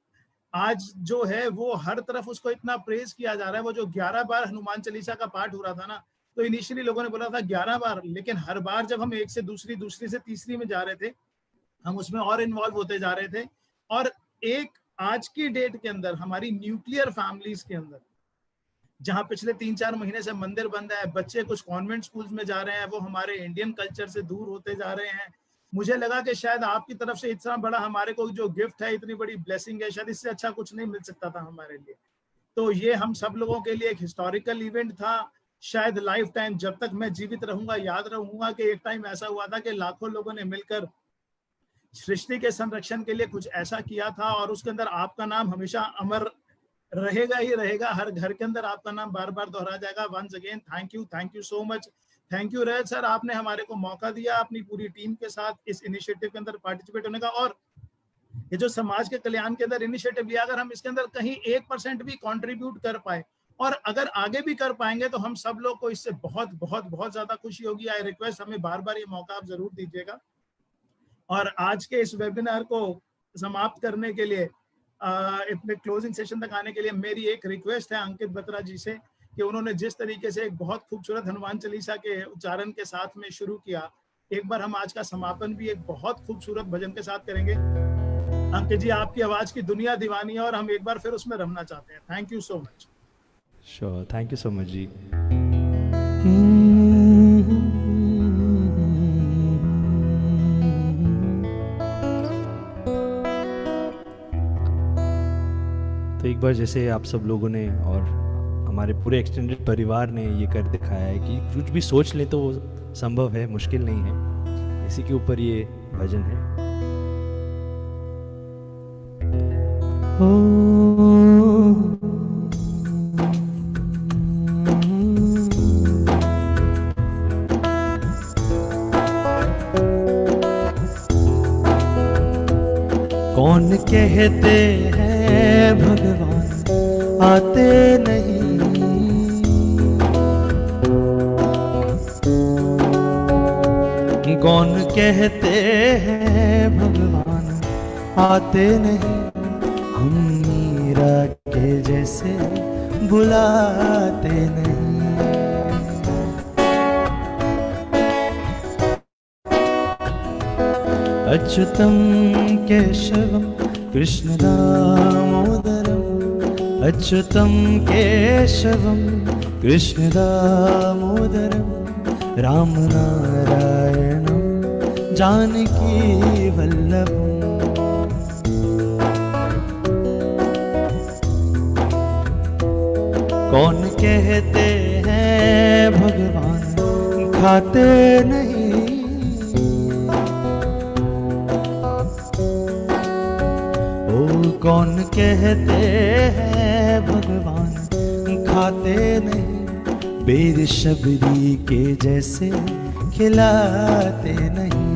आज जो है वो हर तरफ उसको इतना प्रेज किया जा रहा है। वो जो 11 बार हनुमान चालीसा का पाठ हो रहा था ना, तो इनिशियली लोगों ने बोला था 11 बार, लेकिन हर बार जब हम एक से दूसरी, दूसरी से तीसरी में जा रहे थे, हम उसमें और इन्वॉल्व होते जा रहे थे। और एक आज की डेट के अंदर हमारी न्यूक्लियर फैमिलीज के अंदर, जहां पिछले 3-4 महीने से मंदिर बंद है, बच्चे कुछ कॉन्वेंट स्कूल्स में जा रहे हैं, वो हमारे इंडियन कल्चर से दूर होते जा रहे हैं। मुझे लगा कि शायद आपकी तरफ से इतना बड़ा हमारे को जो गिफ्ट है, इतनी बड़ी ब्लेसिंग है, शायद इससे अच्छा कुछ नहीं मिल सकता था हमारे लिए। तो ये हम सब लोगों के लिए एक हिस्टोरिकल इवेंट था। शायद लाइफ टाइम, जब तक मैं जीवित रहूंगा, याद रहूंगा कि एक टाइम ऐसा हुआ था कि लाखों लोगों ने मिलकर सृष्टि के संरक्षण के लिए कुछ ऐसा किया था, और उसके अंदर आपका नाम हमेशा अमर रहेगा ही रहेगा। हर घर के अंदर आपका नाम बार बार दोहरा जाएगा। Once again thank you so much. Thank you Rajat sir, आपने हमारे को मौका दिया अपनी पूरी टीम के साथ इस इनिशिएटिव के अंदर पार्टिसिपेट होने का। और ये जो समाज के कल्याण के अंदर इनिशिएटिव लिया, अगर हम इसके अंदर कहीं 1% भी कंट्रीब्यूट कर पाए और अगर आगे भी कर पाएंगे तो हम सब लोग को इससे बहुत बहुत बहुत ज्यादा खुशी होगी। आई रिक्वेस्ट, हमें बार बार ये मौका आप जरूर दीजिएगा। और आज के इस वेबिनार को समाप्त करने के लिए, अपने क्लोजिंग सेशन तक आने के लिए मेरी एक रिक्वेस्ट है अंकित बत्रा जी से कि उन्होंने जिस तरीके से एक बहुत खूबसूरत हनुमान चालीसा के उच्चारण के साथ में शुरू किया, एक बार हम आज का समापन भी एक बहुत खूबसूरत भजन के साथ करेंगे। अंकित जी, आपकी आवाज की दुनिया दीवानी है और हम एक बार फिर उसमें रमना चाहते हैं। Thank you so much. Sure, thank you so much ji. तो एक बार जैसे आप सब लोगों ने और हमारे पूरे एक्सटेंडेड परिवार ने ये कर दिखाया है कि कुछ भी सोच लें तो वो संभव है, मुश्किल नहीं है। इसी के ऊपर ये भजन है। कौन कहते हैं भगवान आते नहीं, कौन कहते हैं भगवान आते नहीं, हम मीरा के जैसे बुलाते नहीं। अच्युतम केशवम कृष्ण दामोदरम, अच्युतम केशवम कृष्ण दामोदरम, राम नारायणम जानकी वल्लभम। कौन कहते हैं भगवान खाते नहीं, कौन कहते हैं भगवान खाते नहीं, बेर शबरी के जैसे खिलाते नहीं।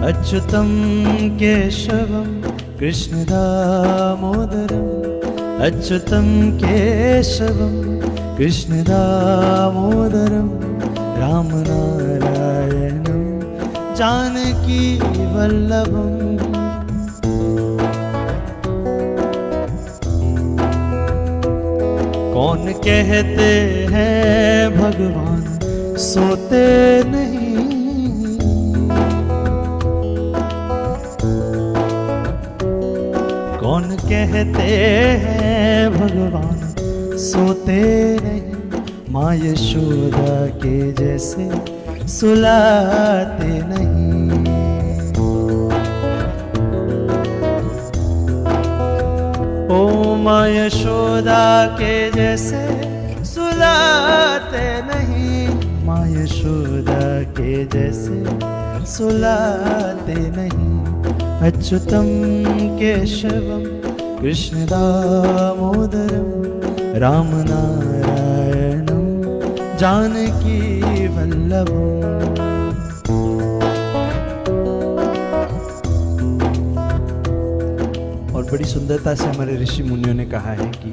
अच्युतम केशवम कृष्ण दामोदरम, अच्युतम केशवम कृष्ण दामोदरम, राम नारायणम जानकी वल्लभम। कौन कहते हैं भगवान सोते नहीं, कौन कहते हैं भगवान सोते नहीं, माँ यशोदा के जैसे सुलाते नहीं। ओ माँ यशोदा के जैसे सुलाते नहीं, माँ यशोदा के जैसे सुलाते नहीं। अच्युतम केशवम कृष्ण दामोदरम, राम नारायणम जानकी वल्लभम। और बड़ी सुंदरता से हमारे ऋषि मुनियों ने कहा है कि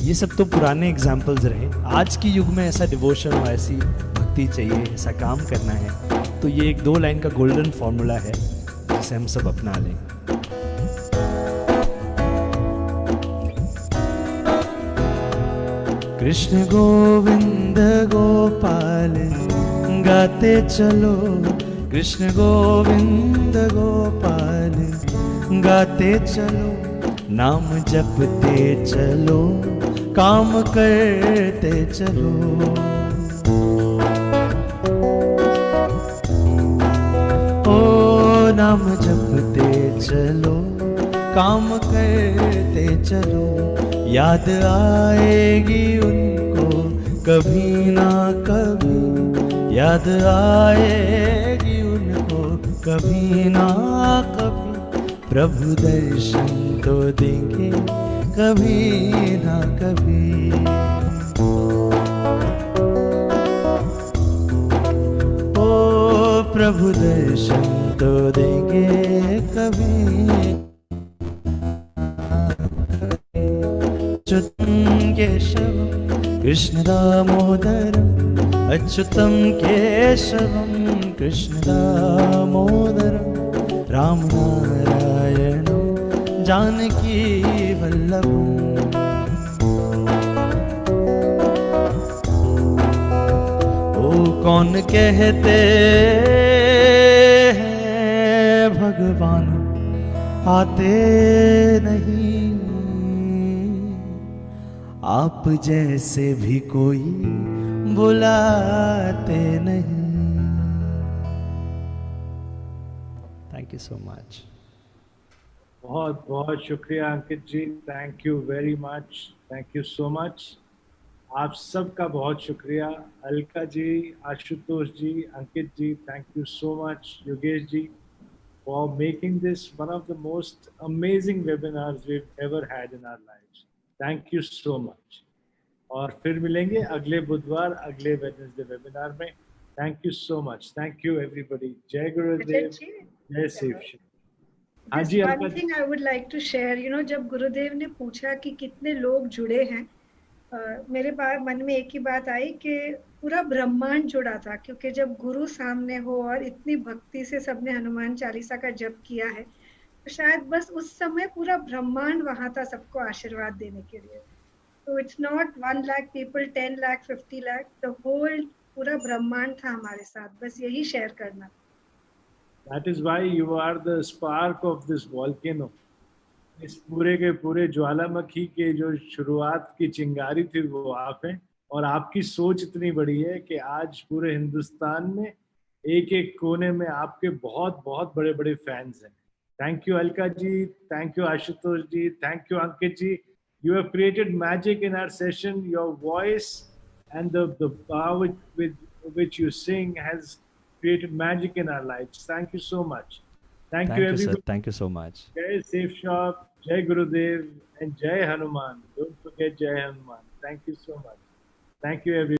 ये सब तो पुराने एग्जाम्पल्स रहे, आज की युग में ऐसा डिवोशन और ऐसी भक्ति चाहिए, ऐसा काम करना है, तो ये एक 2 लाइन का गोल्डन फॉर्मूला है जिसे हम सब अपना लें। कृष्ण गोविंद गोपाल गाते चलो, कृष्ण गोविंद गोपाल गाते चलो, नाम जपते चलो, काम करते चलो। ओ नाम जपते चलो, काम करते चलो, याद आएगी उनको कभी ना कभी, याद आएगी उनको कभी ना कभी, प्रभु दर्शन तो देंगे कभी ना कभी। ओ प्रभु दर्शन तो देंगे कभी। अच्युतम केशवम कृष्ण दामोदरम, अच्युतम केशवम कृष्ण दामोदरम, राम नारायणम जानकी वल्लभम। ओ कौन कहते हैं भगवान आते नहीं, आप जैसे भी कोई बुलाते नहीं। Thank you so much. बहुत बहुत शुक्रिया Ankit ji, thank you very much, thank you so much. आप सबका बहुत शुक्रिया, Alka ji, Ashutosh ji, Ankit ji, thank you so much, Yogesh ji, for making this one of the most amazing webinars we've ever had in our lives. Thank you so much. और फिर मिलेंगे अगले बुधवार अगले वेडनेसडे वेबिनार में। Thank you so much. Thank you everybody. Jai Gurudev. Jai Sev Shop. हाँ Just जी one Alka ji. thing I would like to share, जब गुरुदेव ने पूछा कि कितने लोग जुड़े हैं, मेरे मन में एक ही बात आई कि पूरा ब्रह्मांड जुड़ा था, क्योंकि जब गुरु सामने हो और इतनी भक्ति से सबने हनुमान चालीसा का जप किया है, तो शायद बस उस समय पूरा ब्रह्मांड वहां था सबको आशीर्वाद देने के लिए. तो it's not 1 lakh people, 10 lakh, 50 lakh, the whole पूरा ब्रह्मांड था हमारे साथ. बस यही शेयर करना. That is why you are the spark of this volcano. इस पूरे के पूरे ज्वालामुखी के जो शुरुआत की चिंगारी थी वो आप हैं, और आपकी सोच इतनी बड़ी है कि आज पूरे हिंदुस्तान में एक एक कोने में आपके बहुत बहुत बड़े बड़े फैंस हैं. Thank you Alka ji, thank you Ashutosh ji, thank you Ankit ji. You have created magic in our session. Your voice and the power with which you sing has created magic in our lives. Thank you so much. Thank you everybody. Sir. Thank you so much. Jai Safe Shop, Jai Gurudev, and Jai Hanuman. Don't forget Jai Hanuman. Thank you so much. Thank you everybody.